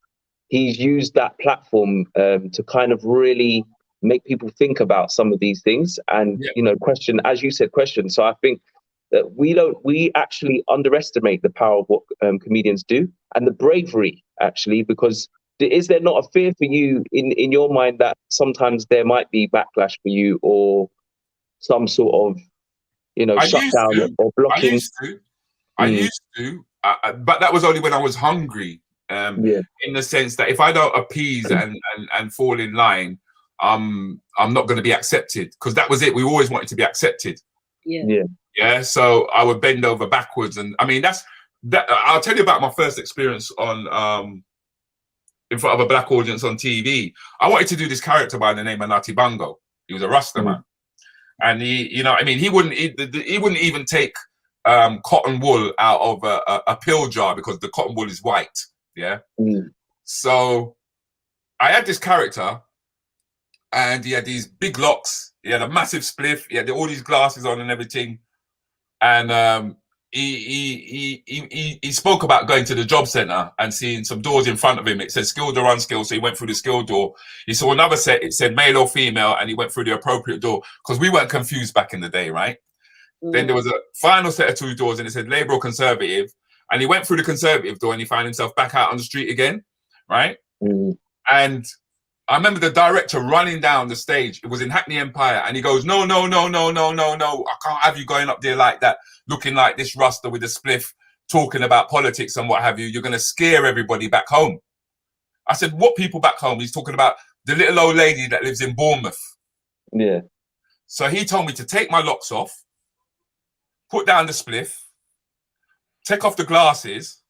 he's used that platform to kind of really make people think about some of these things and you know, question, as you said, question. So I think that we actually underestimate the power of what comedians do and the bravery, actually, because is there not a fear for you in your mind that sometimes there might be backlash for you or some sort of, you know, shutdown or blocking?
I used to, but that was only when I was hungry. In the sense that if I don't appease and fall in line, I'm not going to be accepted, because that was it. We always wanted to be accepted. Yeah. So I would bend over backwards, and I mean that. I'll tell you about my first experience on in front of a black audience on TV. I wanted to do this character by the name of Nati Bango. He was a Rasta man, and he, you know, I mean, he wouldn't even take cotton wool out of a pill jar because the cotton wool is white. Yeah. So I had this character, and he had these big locks. He had a massive spliff. He had all these glasses on and everything. And he spoke about going to the job centre and seeing some doors in front of him. It said skilled or unskilled, so he went through the skilled door. He saw another set. It said male or female, and he went through the appropriate door, because we weren't confused back in the day, right? Then there was a final set of 2 doors, and it said Labour or Conservative. And he went through the Conservative door and he found himself back out on the street again, right? And I remember the director running down the stage. It was in Hackney Empire, and he goes, "No, no, no, no, no, no, no! I can't have you going up there like that, looking like this Rasta with a spliff, talking about politics and what have you. You're going to scare everybody back home." I said, "What people back home?" He's talking about the little old lady that lives in Bournemouth.
Yeah.
So he told me to take my locks off, put down the spliff, take off the glasses,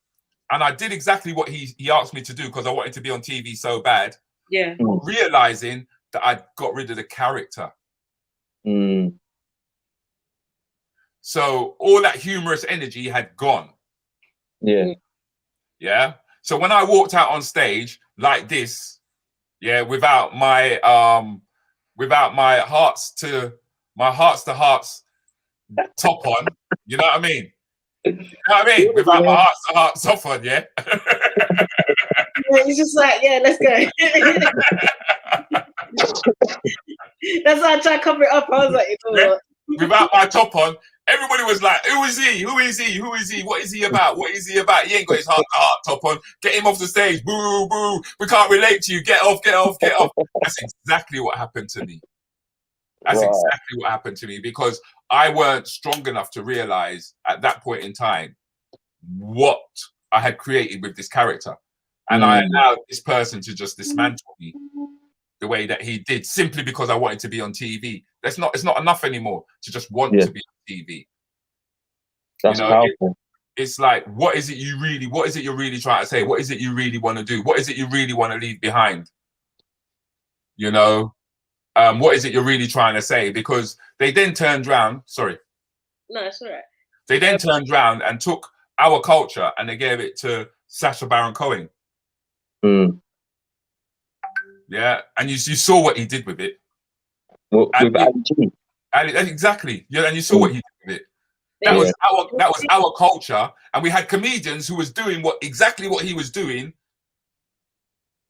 and I did exactly what he asked me to do because I wanted to be on TV so bad.
Yeah.
Realizing that I got rid of the character. So all that humorous energy had gone.
Yeah.
Yeah. So when I walked out on stage like this, yeah, without my hearts to hearts top on, you know what I mean? You know what I mean? Without my hearts to hearts top on, yeah.
Yeah, he's just like, yeah, let's go. That's why I tried to cover it up. I was like, you know what?
Without my top on, everybody was like, "Who is he? Who is he? Who is he? What is he about? What is he about? He ain't got his heart top on. Get him off the stage. Boo, boo. We can't relate to you. Get off, get off, get off." That's exactly what happened to me. That's exactly what happened to me because I weren't strong enough to realize at that point in time what I had created with this character. And I allowed this person to just dismantle me the way that he did, simply because I wanted to be on TV. It's not enough anymore to just want to be on TV.
That's powerful.
It's like, what is it you're really trying to say? What is it you really want to do? What is it you really want to leave behind? You know, what is it you're really trying to say? Because they then turned around. Sorry.
No, it's all right.
They then turned around and took our culture and they gave it to Sacha Baron Cohen. Yeah, and you saw what he did with it.
Well,
exactly. Yeah, and you saw what he did with it. That was our culture, and we had comedians who was doing exactly what he was doing.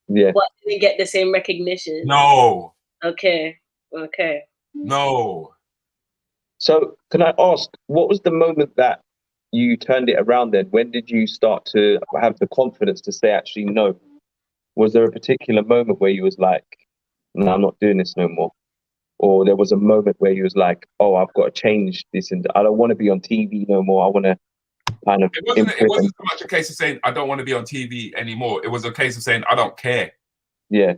Yeah.
But didn't get the same recognition.
No.
Okay.
No.
So can I ask, what was the moment that you turned it around then? When did you start to have the confidence to say, actually, no? Was there a particular moment where you was like, no, I'm not doing this no more? Or there was a moment where you was like, oh, I've got to change this and I don't want to be on TV no more. I want to kind of...
It wasn't so much a case of saying, I don't want to be on TV anymore. It was a case of saying, I don't care.
Yeah.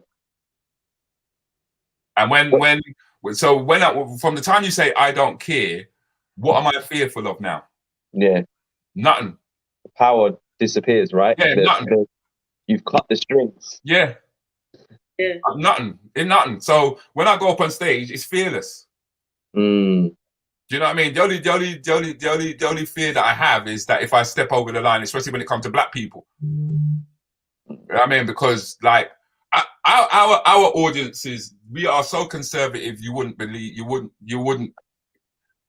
And from the time you say, I don't care, what am I fearful of now?
Yeah.
Nothing.
The power disappears, right?
Yeah, nothing.
You've cut the strings.
Yeah.
Yeah.
Nothing. So when I go up on stage, it's fearless. Do you know what I mean? The only fear that I have is that if I step over the line, especially when it comes to black people. You know what I mean? Because like our audiences, we are so conservative, you wouldn't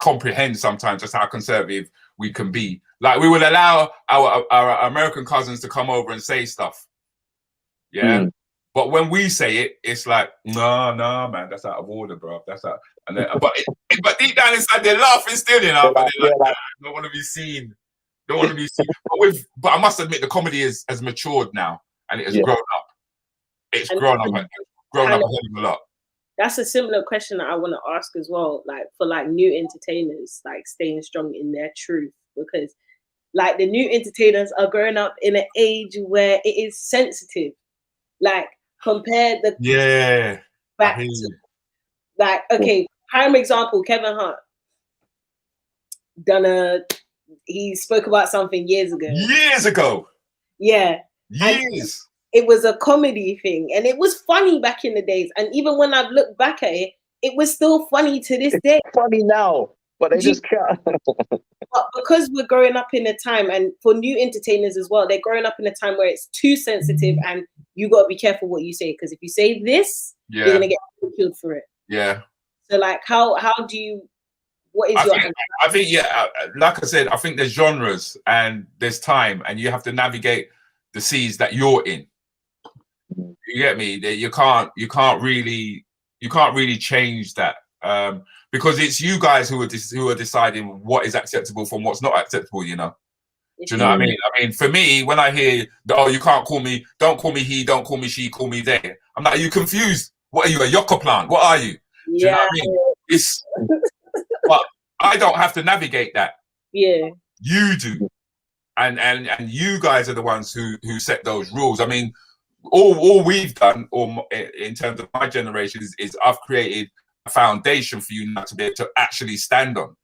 comprehend sometimes just how conservative we can be. Like we would allow our American cousins to come over and say stuff. Yeah. But when we say it, it's like, no, man, that's out of order, bro. That's out. And then, but deep down inside, they're laughing still, you know. But they're like, don't want to be seen. Don't want to be seen. But I must admit, the comedy has matured now, and it has grown up. It's grown up a hell of a lot.
That's a similar question that I want to ask as well. Like for like new entertainers, like staying strong in their truth, because like the new entertainers are growing up in an age where it is sensitive. Like compare the back to, like, okay, prime example, Kevin Hart he spoke about something years ago. Yeah.
Years.
It was a comedy thing and it was funny back in the days. And even when I look back at it, it was still funny to this day.
Funny now, but they just can't.
But because we're growing up in a time, and for new entertainers as well, they're growing up in a time where it's too sensitive and you got to be careful what you say. Because if you say this, you're going to get killed for it.
Yeah.
So like, how do you, what is
I think, like I said, I think there's genres and there's time and you have to navigate the seas that you're in. You get me? You can't really change that. Because it's you guys who are deciding what is acceptable from what's not acceptable, you know. Do you know what I mean? I mean, for me, when I hear, oh, you can't call me, don't call me he, don't call me she, call me they. I'm like, are you confused? What are you, a yucca plant? What are you? Do you know what I mean? It's, but I don't have to navigate that.
Yeah.
You do. And you guys are the ones who set those rules. I mean, all we've done, or in terms of my generation, is I've created a foundation for you now to be able to actually stand on.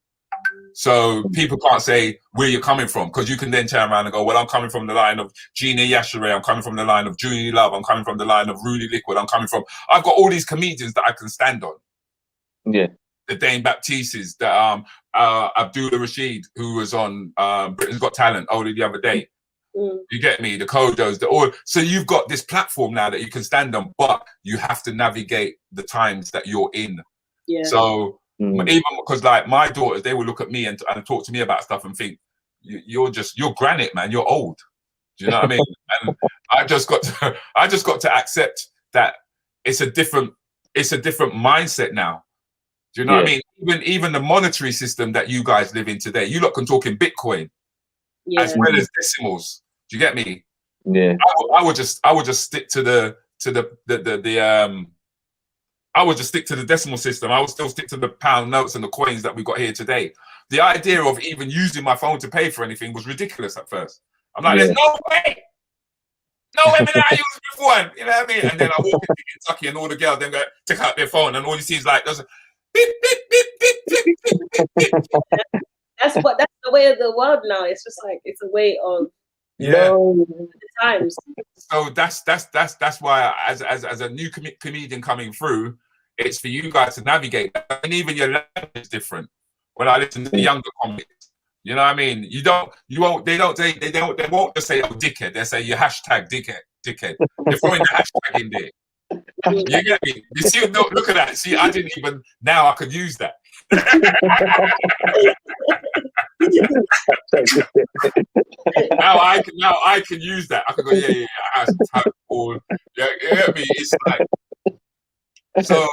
So people can't say where you're coming from, because you can then turn around and go, well, I'm coming from the line of Gina Yashere, I'm coming from the line of Julie Love, I'm coming from the line of Rudi Lickwood, I've got all these comedians that I can stand on.
Yeah.
The Dane Baptistes, the Abdullah Rashid, who was on Britain's Got Talent only the other day. You get me? The Kodos, so you've got this platform now that you can stand on, but you have to navigate the times that you're in.
Yeah.
So even because like my daughters, they will look at me and talk to me about stuff and think, you're granite, man, you're old. Do you know what I mean? And I just got to accept that it's a different mindset now. Do you know what I mean? Even the monetary system that you guys live in today, you lot can talk in Bitcoin as well as decimals. Do you get me?
Yeah.
I would just stick to the I would just stick to the decimal system. I would still stick to the pound notes and the coins that we got here today. The idea of even using my phone to pay for anything was ridiculous at first. I'm like, there's no way. No way, man, I used it before. You know what I mean? And then I walk into Kentucky and all the girls then go take out their phone and all you see is like, there's a beep, beep, beep, beep, beep, beep, beep, beep.
That's the way of the world now. It's just like, it's a way of the times.
So that's why as a new comedian coming through, it's for you guys to navigate. And even your language is different. When I listen to the younger comics, you know what I mean? They won't just say, oh, dickhead. They say, you hashtag dickhead. You're throwing the hashtag in there. You get me? You see, look at that. See, I didn't even, now I could use that. now I can use that. I can go, it's like, so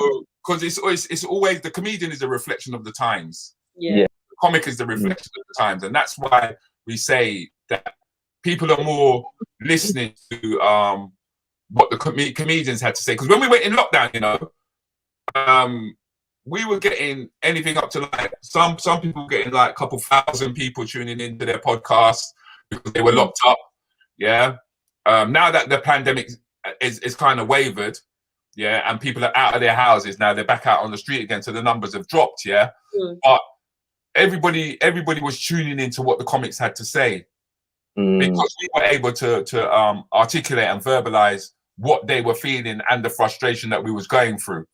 because it's always the comedian is a reflection of the times.
Yeah.
The comic is the reflection of the times, and that's why we say that people are more listening to what the comedians had to say. Because when we went in lockdown, you know, we were getting anything up to like some people getting like a couple thousand people tuning into their podcasts because they were locked up. Yeah. Now that the pandemic is kind of wavered, yeah, and people are out of their houses now, they're back out on the street again, so the numbers have dropped. Yeah. But everybody was tuning into what the comics had to say because we were able to articulate and verbalize what they were feeling and the frustration that we was going through.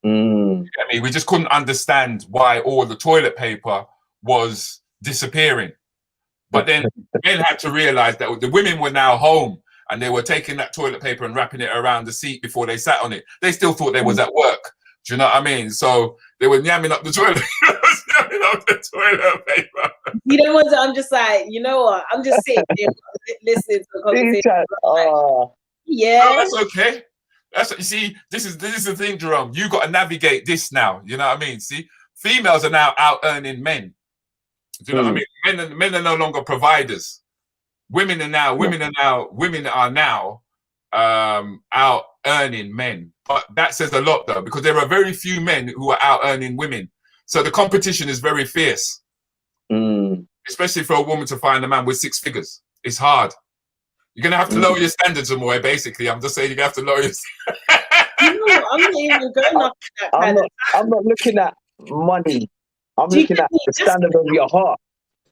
I mean, we just couldn't understand why all the toilet paper was disappearing. But then men had to realize that the women were now home and they were taking that toilet paper and wrapping it around the seat before they sat on it. They still thought they was at work. Do you know what I mean? So they were yamming up the toilet. Paper.
You know what? I'm just like, you know what? I'm just sitting there listening to the conversation. Yeah.
No, that's okay. That's what you see. This is the thing, Jerome. You got to navigate this now. You know what I mean? See, females are now out earning men. Do you know what I mean? Men are no longer providers. Women are now out earning men. But that says a lot though, because there are very few men who are out earning women. So the competition is very fierce, especially for a woman to find a man with 6 figures. It's hard. You're going to have to lower your standards some more, basically. I'm just saying you're going to have to lower your standards.
No, I'm not even going up to that
I'm not looking at money. I'm looking at the standard of your heart.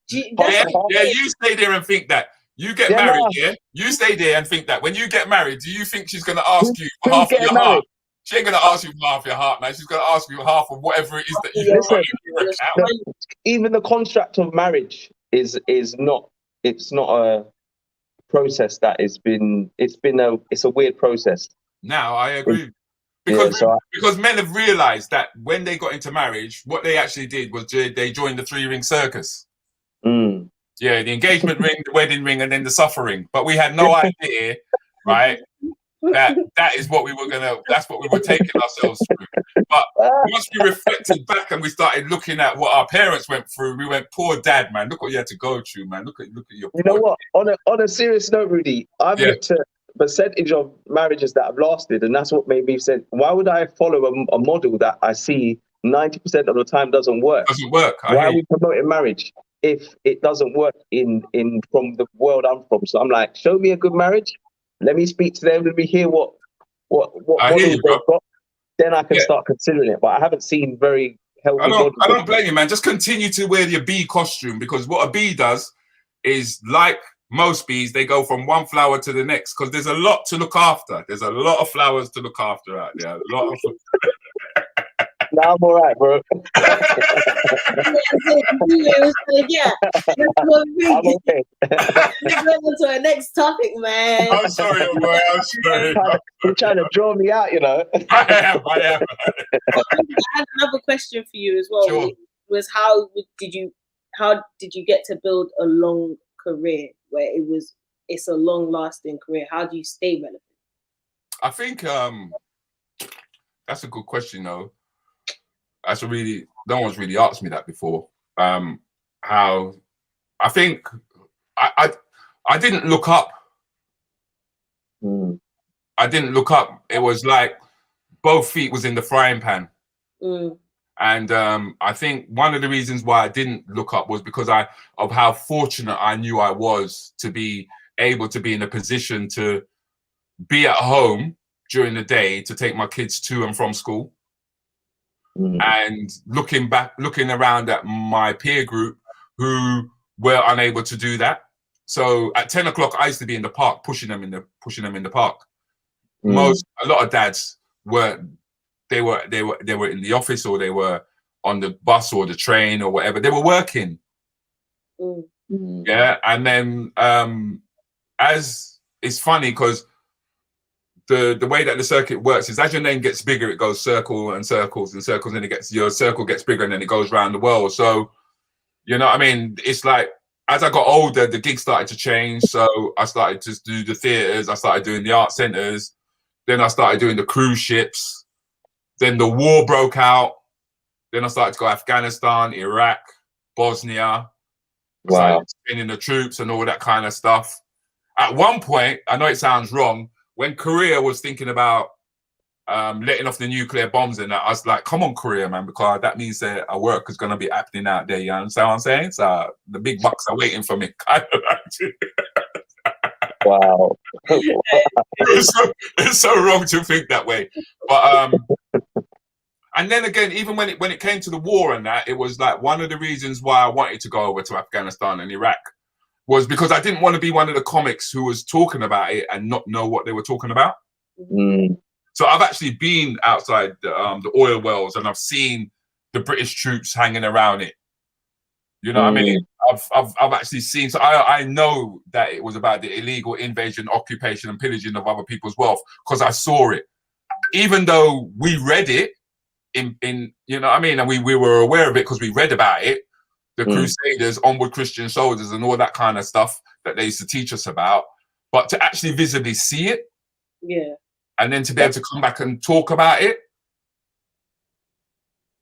You stay there and think that. You get married, You stay there and think that. When you get married, do you think she's going to ask you for half of your heart? She ain't going to ask you for half of your heart, man. She's going to ask you half of whatever it is that you put in your account.
Even the construct of marriage is not a process that it's a weird process.
Now I agree because men have realized that when they got into marriage, what they actually did was they joined the 3-ring circus. Yeah, the engagement ring, the wedding ring, and then the suffering. But we had no idea, right, that is what we were that's what we were taking ourselves through. But once we reflected back and we started looking at what our parents went through, we went, poor dad, man, look what you had to go through, man. Look at your
You know what? On a serious note, Rudy, I've looked at percentage of marriages that have lasted, and that's what made me say, why would I follow a model that I see 90% of the time doesn't work?
Doesn't work.
Why are we promoting marriage if it doesn't work in from the world I'm from? So I'm like, show me a good marriage. Let me speak to them. Let me hear what models they've got. Then I can start considering it. But I haven't seen very healthy models.
I don't blame you, man. Just continue to wear your bee costume, because what a bee does is, like most bees, they go from one flower to the next, because there's a lot to look after. There's a lot of flowers to look after out there. A lot of
Nah, I'm all right, bro. I'm okay.
To our next topic, man.
I'm sorry, boy. I'm sorry.
You're trying to draw me out, you know.
I am.
I had another question for you as well.
Sure.
Was how did you get to build a long career where it's a long lasting career? How do you stay relevant?
I think that's a good question, though. No one's really asked me that before. How I think I didn't look up. I didn't look up. It was like both feet was in the frying pan. And I think one of the reasons why I didn't look up was because of how fortunate I knew I was to be able to be in a position to be at home during the day to take my kids to and from school. And looking around at my peer group who were unable to do that. So at 10 o'clock, I used to be in the park, pushing them in the park. A lot of dads weren't. They were in the office, or they were on the bus or the train or whatever. They were working. Yeah, and then as it's funny because the way that the circuit works is, as your name gets bigger, it goes circle and circles and circles, and your circle gets bigger, and then it goes around the world. So, you know what I mean? It's like, as I got older, the gigs started to change. So I started to do the theatres. I started doing the art centres. Then I started doing the cruise ships. Then the war broke out. Then I started to go Afghanistan, Iraq, Bosnia. Started spinning the troops and all that kind of stuff. At one point, I know it sounds wrong, when Korea was thinking about letting off the nuclear bombs and that, I was like, come on, Korea, man, because that means that our work is going to be happening out there. You understand what I'm saying? So the big bucks are waiting for me.
Wow.
It's so wrong to think that way. But and then again, even when it came to the war and that, it was like one of the reasons why I wanted to go over to Afghanistan and Iraq was because I didn't want to be one of the comics who was talking about it and not know what they were talking about. So I've actually been outside the oil wells, and I've seen the British troops hanging around it. You know what I mean? I've actually seen, so I know that it was about the illegal invasion, occupation, and pillaging of other people's wealth, because I saw it. Even though we read it in you know what I mean, and we were aware of it because we read about it. The Crusaders, onward Christian soldiers, and all that kind of stuff that they used to teach us about. But to actually visibly see it, and then to be able to come back and talk about it,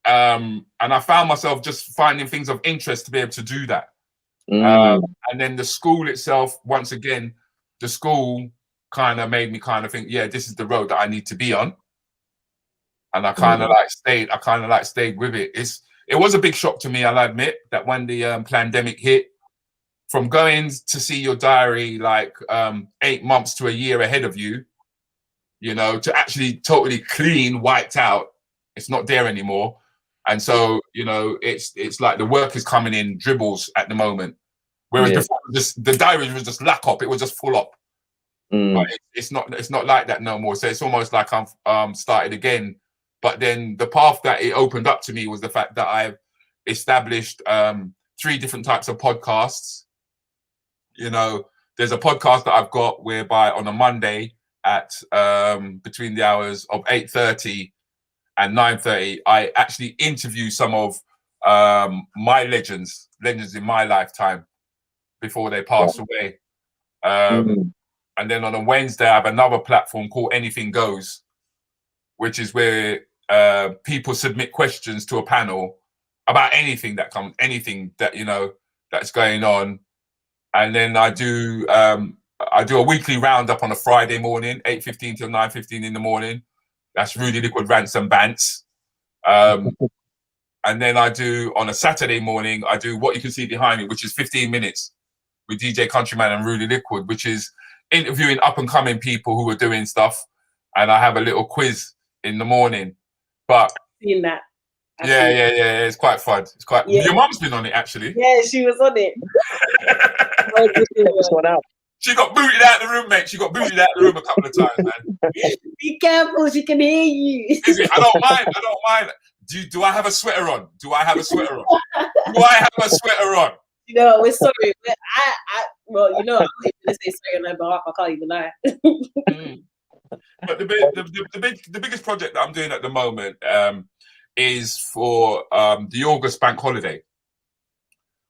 and I found myself just finding things of interest to be able to do that. And then the school itself, once again, the school kind of made me kind of think, yeah, this is the road that I need to be on. And I kind of stayed with it. It was a big shock to me, I'll admit, that when the pandemic hit, from going to see your diary like 8 months to a year ahead of you, you know, to actually totally clean, wiped out, it's not there anymore. And so, you know, it's like the work is coming in dribbles at the moment. Whereas before, the diary was just lack up, it was just full up. But it's not like that no more. So it's almost like I'm started again. But then the path that it opened up to me was the fact that I've established 3 different types of podcasts. You know, there's a podcast that I've got whereby on a Monday at between the hours of 8:30 and 9:30, I actually interview some of my legends in my lifetime before they pass away. And then on a Wednesday, I have another platform called Anything Goes, which is where people submit questions to a panel about anything that comes, anything that, you know, that's going on. And then I do a weekly roundup on a Friday morning, 8:15 till 9:15 in the morning. That's Rudi Lickwood Rants and Bants. And then I do, on a Saturday morning, I do What You Can See Behind Me, which is 15 minutes with DJ Countryman and Rudi Lickwood, which is interviewing up-and-coming people who are doing stuff. And I have a little quiz in the morning. But
Seen that.
yeah, it's quite fun. It's quite. Yeah. Your mum's been on it, actually.
Yeah, she was on it.
This one out.
She got booted out of the room, mate. She got booted out of the room a couple of times, man.
Be careful, she can hear you.
Is it? I don't mind. Do I have a sweater on? Do I have a sweater on?
You know, we're sorry. Well, you know, I'm not even gonna say sorry on her behalf. I can't even lie.
But the biggest project that I'm doing at the moment is for the August bank holiday.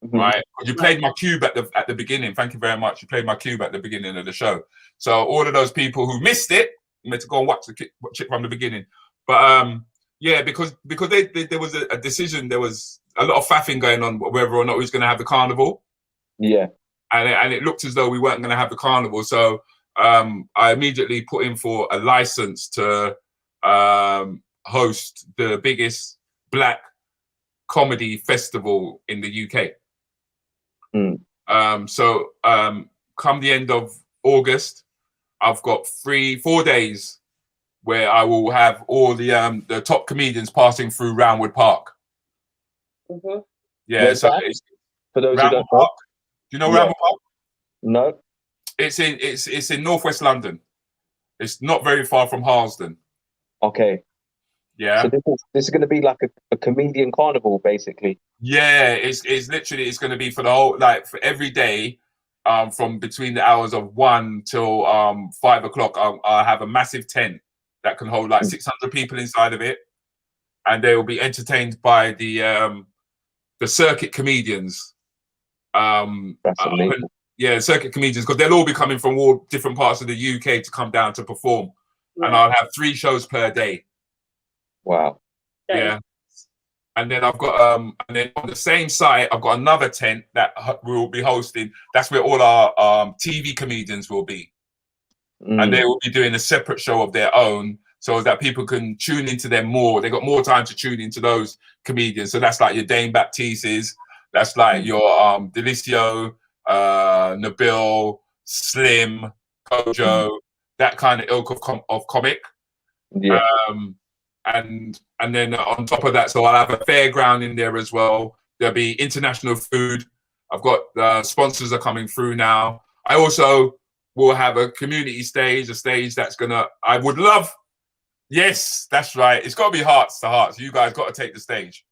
Right, you played my cube at the beginning. Thank you very much. You played my cube at the beginning of the show. So all of those people who missed it, you meant to go and watch it from the beginning. But yeah, because there was a decision. There was a lot of faffing going on whether or not we was going to have the carnival.
Yeah,
and it looked as though we weren't going to have the carnival. So I immediately put in for a license to host the biggest black comedy festival in the UK. So come the end of August, I've got 4 days where I will have all the top comedians passing through Roundwood Park. Yeah,
where's
so
that?
it's
For those who
Roundwood
don't know.
Park. Do you know Roundwood Park?
No.
It's in northwest London. It's not very far from Harlesden.
Okay.
Yeah.
So this is going to be like a comedian carnival, basically.
Yeah, it's literally, it's going to be for the whole, like, for every day, from between the hours of 1 till 5 o'clock. I'll have a massive tent that can hold like 600 people inside of it, and they will be entertained by the circuit comedians.
That's amazing.
Yeah, circuit comedians, because they'll all be coming from all different parts of the UK to come down to perform, and I'll have 3 shows per day.
Wow.
Yeah. And then I've got and then on the same site I've got another tent that we will be hosting. That's where all our TV comedians will be, and they will be doing a separate show of their own, so that people can tune into them more. They got more time to tune into those comedians. So that's like your Dane Baptistes, that's like your Delicio, Nabil, Slim, Kojo, that kind of ilk of comic.
Yeah.
And then on top of that, so I'll have a fairground in there as well. There'll be international food. I've got sponsors are coming through now. I also will have a community stage, a stage that's I would love. Yes, that's right. It's got to be hearts to hearts. You guys got to take the stage.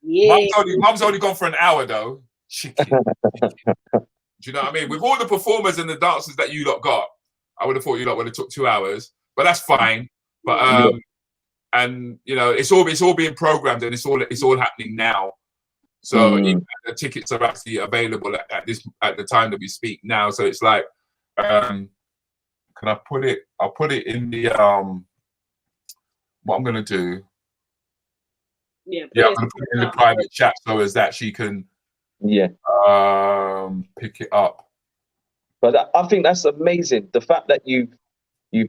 Yeah.
Mum's only gone for an hour though. Chicken. Do you know what I mean? With all the performers and the dancers that you lot got, I would have thought you lot would have took 2 hours, but that's fine. But and you know, it's all being programmed, and it's all happening now. So the tickets are actually available at the time that we speak now. So it's like, can I put it? I'll put it in the what I'm gonna do. Yeah, I'm gonna put it in the private chat so as that she can pick it up.
But I think that's amazing. The fact that you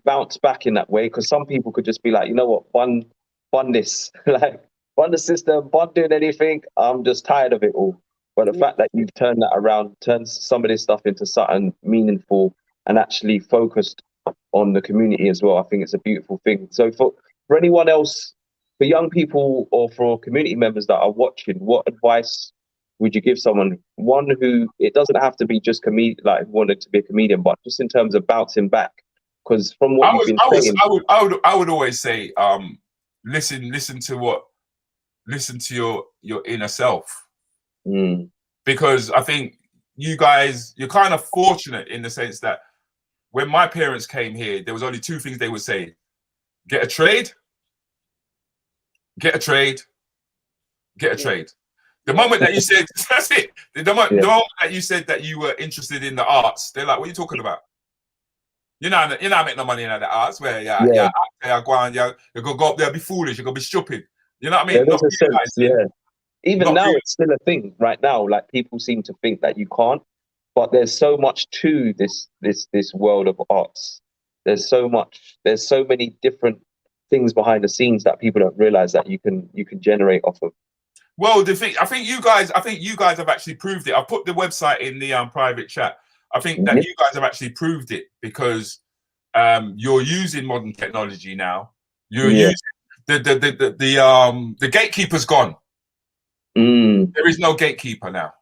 bounce back in that way, because some people could just be like, you know what, fun this, like fun the system, fun doing anything. I'm just tired of it all. But the fact that you've turned that around, turned some of this stuff into something meaningful and actually focused on the community as well, I think it's a beautiful thing. So for anyone else, for young people or for community members that are watching, what advice would you give someone? One who, it doesn't have to be just like wanted to be a comedian, but just in terms of bouncing back. Because from what you've been saying,
I would always say, listen to your inner self, because I think you guys, you're kind of fortunate in the sense that when my parents came here, there was only 2 things they would say: get a trade, get a trade, get a trade. The moment that you said that's it, the moment that you said that you were interested in the arts, they're like, "What are you talking about?" You know, I make no money in that arts where I go on, you're gonna go up there, be foolish, you're gonna be stupid. You know what I mean?
Yeah, there's
Not
a sense,
realizing,
Even
not
now,
really.
it's still a thing right now. Like people seem to think that you can't, but there's so much to this world of arts. There's so many different things behind the scenes that people don't realize that you can generate off of.
Well, the thing, I think you guys have actually proved it. I put the website in the private chat. I think that you guys have actually proved it because you're using modern technology now. You're using the gatekeeper's gone. There is no gatekeeper now.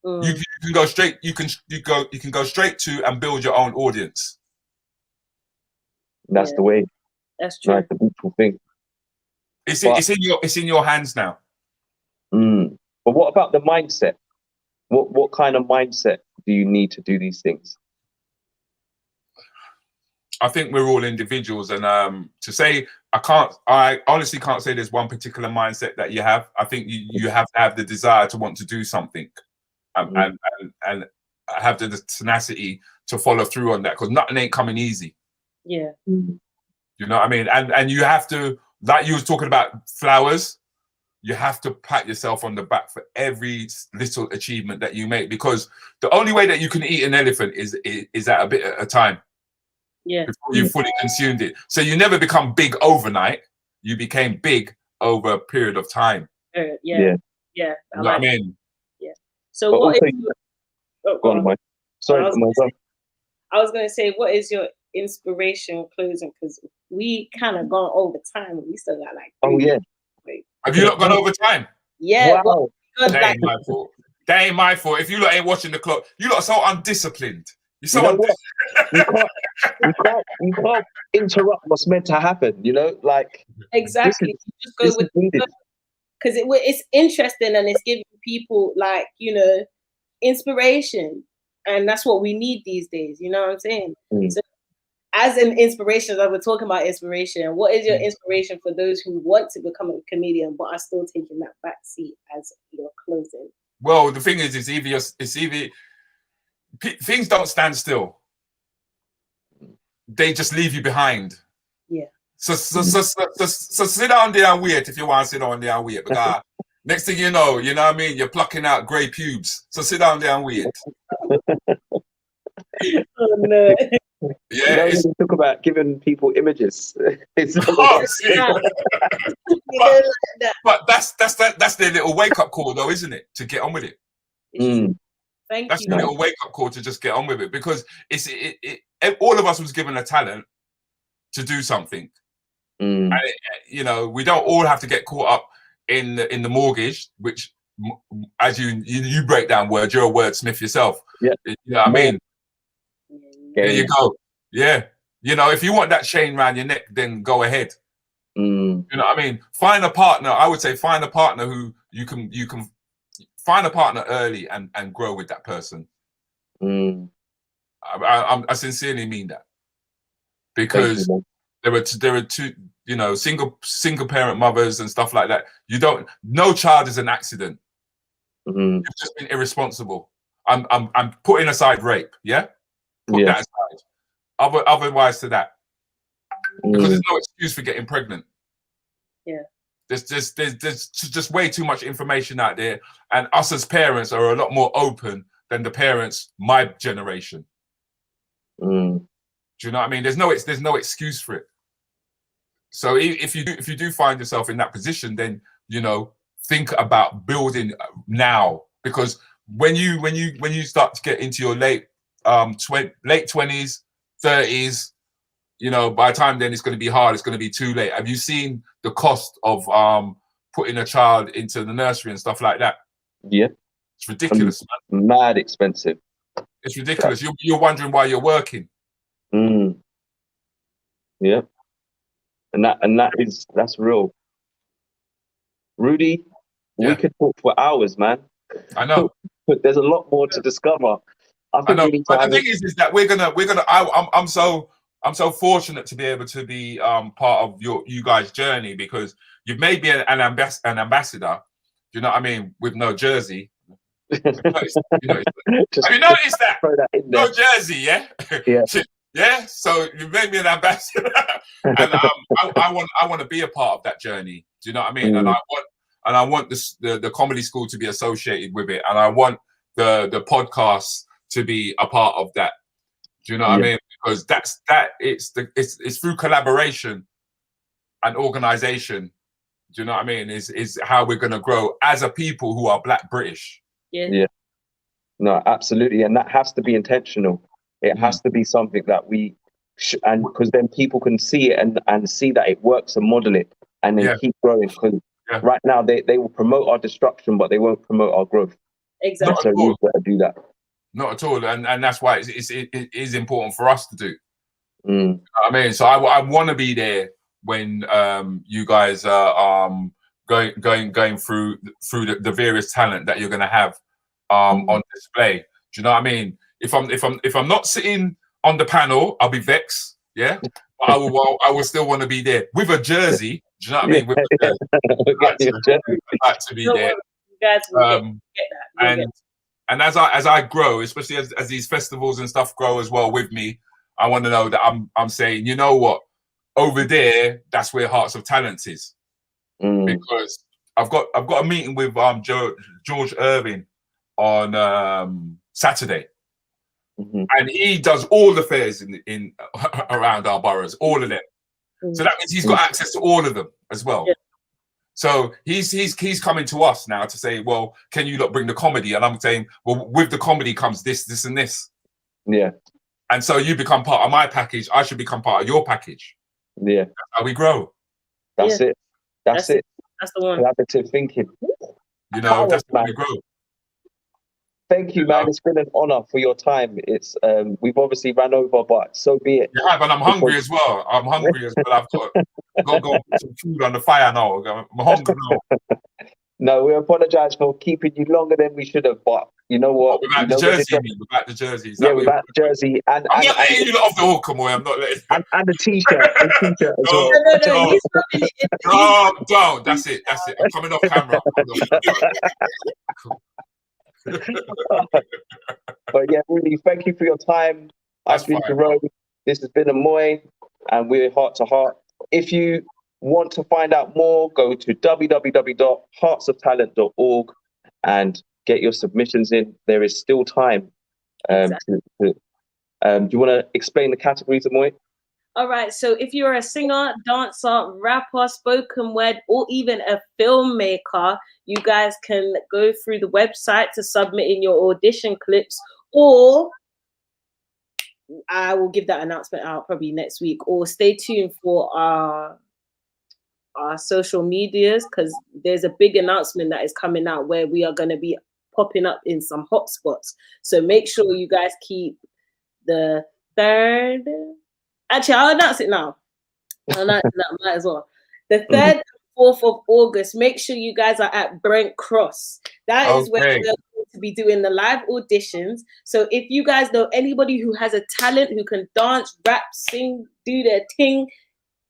You can go straight. You can go straight to and build your own audience.
That's the way.
That's true.
That's the beautiful thing.
It's in your hands now.
But what about the mindset? What kind of mindset do you need to do these things?
I think we're all individuals, and to say I honestly can't say there's one particular mindset that you have. I think you have to have the desire to want to do something, and have the tenacity to follow through on that, because nothing ain't coming easy.
Yeah.
You know what I mean? And you have to, like you was talking about flowers, you have to pat yourself on the back for every little achievement that you make, because the only way that you can eat an elephant is at a bit at a time.
Yeah.
Before you fully consumed it. So you never become big overnight. You became big over a period of time.
Yeah.
You know what I mean?
Yeah. So what is
go on, Mike. Sorry,
I was going to say, what is your inspiration closing? Because we kind of gone over time. We still got like.
Have you not gone over time?
Yeah.
Wow.
That ain't my fault. That ain't my fault. If you lot ain't watching the clock, you lot are so undisciplined. You're so
you can't interrupt what's meant to happen. You know, like
exactly. You just go with because it's interesting and it's giving people like inspiration, and that's what we need these days. You know what I'm saying? So, as an inspiration, as we're talking about inspiration, what is your inspiration for those who want to become a comedian but are still taking that back seat as your closing? Well,
the thing is, it's either things don't stand still; they just leave you behind.
Yeah.
So sit down there and wait if you want to sit down there and wait. Because next thing you know what I mean, you're plucking out grey pubes. So sit down there and wait.
Oh no.
Yeah,
you talk about giving people images.
But that's their little wake up call, though, isn't it? To get on with it. That's your little wake up call to just get on with it, because all of us was given a talent to do something, and we don't all have to get caught up in the mortgage, which, as you break down words, you're a wordsmith yourself.
Yeah,
you know what I mean. There you go. Yeah, if you want that chain around your neck, then go ahead. You know what I mean. Find a partner. I would say find a partner who you can find a partner early and grow with that person. I sincerely mean that, because there are two single parent mothers and stuff like that. No child is an accident. You've just been irresponsible. I'm putting aside rape. Yeah. Put that aside. Otherwise to that, because there's no excuse for getting pregnant.
Yeah.
There's just way too much information out there, and us as parents are a lot more open than the parents my generation. Do you know what I mean? There's no excuse for it. So if you do find yourself in that position, then think about building now, because when you start to get into your late 20s, 30s, by the time then it's going to be hard. It's going to be too late. Have you seen the cost of putting a child into the nursery and stuff like that?
Yeah,
it's ridiculous, man.
Mad expensive.
It's ridiculous. You're wondering why you're working.
Yeah, and that's real. Rudi, we could talk for hours, man.
I know,
but there's a lot more to discover.
I know, but the thing is that we're gonna. I'm so fortunate to be able to be part of you guys' journey, because you've made me an ambassador. You know what I mean? With no jersey. Have you noticed that? No jersey, yeah.
Yeah.
Yeah, so you made me an ambassador, and I want to be a part of that journey. Do you know what I mean? And I want the comedy school to be associated with it, and I want the podcast to be a part of that. Do you know what I mean? Because it's through collaboration and organization. Do you know what I mean? Is how we're going to grow as a people who are Black British.
Yeah. No, absolutely, and that has to be intentional. It has to be something that we, and because then people can see it and see that it works and model it, and then keep growing. Because right now they will promote our destruction, but they won't promote our growth.
Exactly.
So you've got to do that.
Not at all, and that's why it is important for us to do.
You know
what I mean, so I want to be there when you guys are going through the various talent that you're going to have on display. Do you know what I mean? If I'm not sitting on the panel, I'll be vexed. Yeah, but I will still want to be there with a jersey. Do you know what I mean? With a jersey. I'd like to be there.
You guys will get that.
And as I grow, especially as these festivals and stuff grow as well with me, I want to know that I'm saying, you know what, over there, that's where Hearts of Talent is, because I've got a meeting with George Irving on Saturday, and he does all the fairs in around our boroughs, all of them. So that means he's got access to all of them as well. Yeah. So he's coming to us now to say, well, can you not bring the comedy? And I'm saying, well, with the comedy comes this, this, and this. Yeah. And so you become part of my package. I should become part of your package. Yeah. That's how we grow.
That's it. That's it.
That's the one.
Collaborative thinking.
You know, that's how we grow.
Thank you, man. It's been an honor for your time. It's we've obviously ran over, but so be it.
Yeah, but I'm hungry as well. I'm hungry as well. I've got to go put some food on the fire now. I'm hungry now.
No, we apologize for keeping you longer than we should have, but you know what?
Without the jersey, without the jersey.
Yeah, without the jersey. And
I'm not letting you off the hook, come on. I'm not letting
and the t-shirt. As well.
No, don't. That's it. I'm coming off camera.
But yeah, really, thank you for your time. I've been Jerome. This has been Amoy, and we're Heart to Heart. If you want to find out more, go to www.heartsoftalent.org and get your submissions in. There is still time. Do you want to explain the categories, Amoy?
All right, so if you're a singer, dancer, rapper, spoken word, or even a filmmaker, you guys can go through the website to submit in your audition clips, or I will give that announcement out probably next week, or stay tuned for our social medias, because there's a big announcement that is coming out where we are going to be popping up in some hotspots. So make sure you guys keep the 3rd. Actually, I'll announce it now. Might as well. The 3rd and 4th of August, make sure you guys are at Brent Cross. That is where we're going to be doing the live auditions. So if you guys know anybody who has a talent, who can dance, rap, sing, do their thing,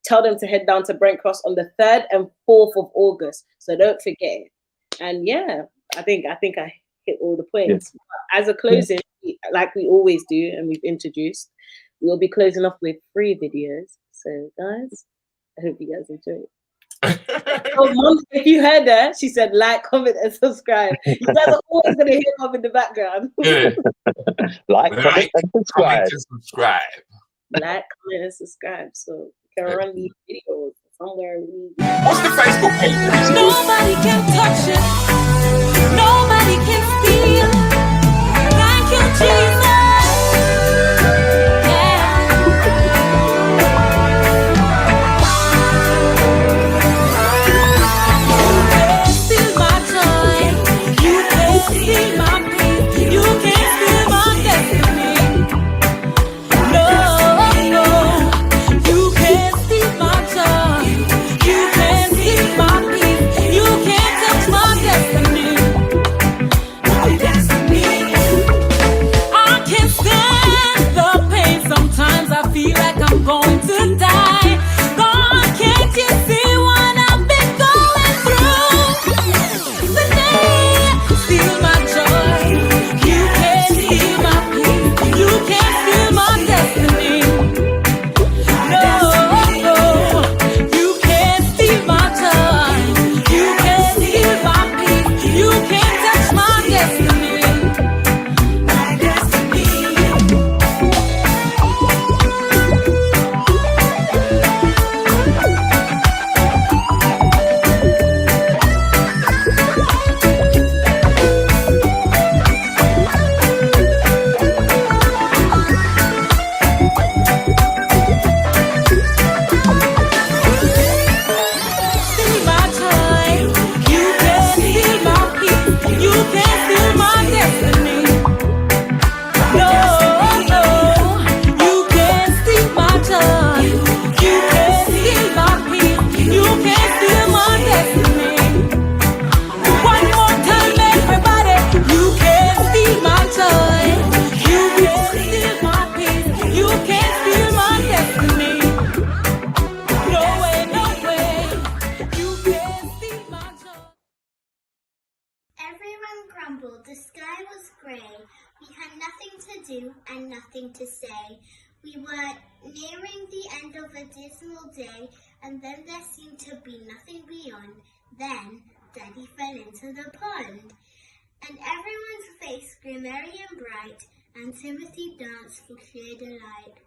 tell them to head down to Brent Cross on the 3rd and 4th of August. So don't forget it. And yeah, I think I hit all the points. Yeah. As a closing, like we always do, and we've introduced, we'll be closing off with 3 videos. So, guys, I hope you guys enjoy it. So, Mom, if you heard her, she said like, comment, and subscribe. You guys are always going to hear Mom in the background.
Yeah. Like, comment, and subscribe.
Like, comment, and subscribe. So, you can run these videos somewhere.
What's the Facebook page?
Nobody can touch it. Nobody can steal. Thank you, Jesus.
sky was grey. We had nothing to do and nothing to say. We were nearing the end of a dismal day, and then there seemed to be nothing beyond. Then Daddy fell into the pond, and everyone's face grew merry and bright, and Timothy danced for sheer delight.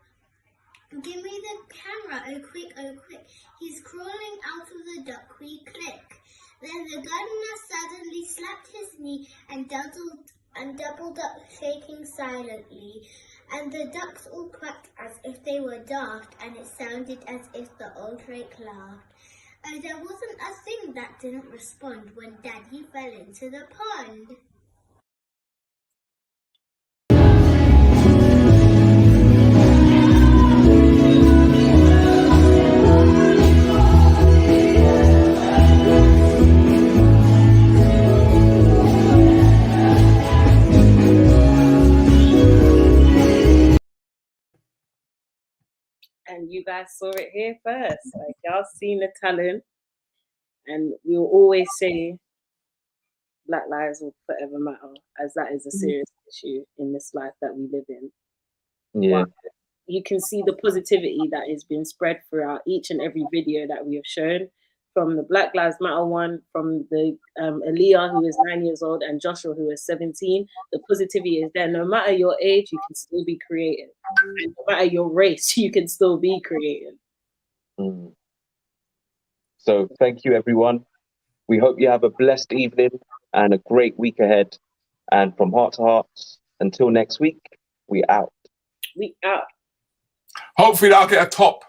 Give me the camera, oh quick, he's crawling out of the duck, we click. Then the gardener suddenly slapped his knee and doubled up, shaking silently. And the ducks all quacked as if they were daft, and it sounded as if the old drake laughed. Oh, there wasn't a thing that didn't respond when Daddy fell into the pond.
And you guys saw it here first. Like, y'all seen the talent, and we'll always say Black lives will forever matter, as that is a serious issue in this life that we live in.
Yeah.
But you can see the positivity that is being spread throughout each and every video that we have shown, from the Black Lives Matter one, from the Aaliyah, who is 9 years old, and Joshua, who is 17. The positivity is there. No matter your age, you can still be creative. And no matter your race, you can still be creative.
So thank you, everyone. We hope you have a blessed evening and a great week ahead. And from heart to heart, until next week, we out.
We out.
Hopefully I'll get a top.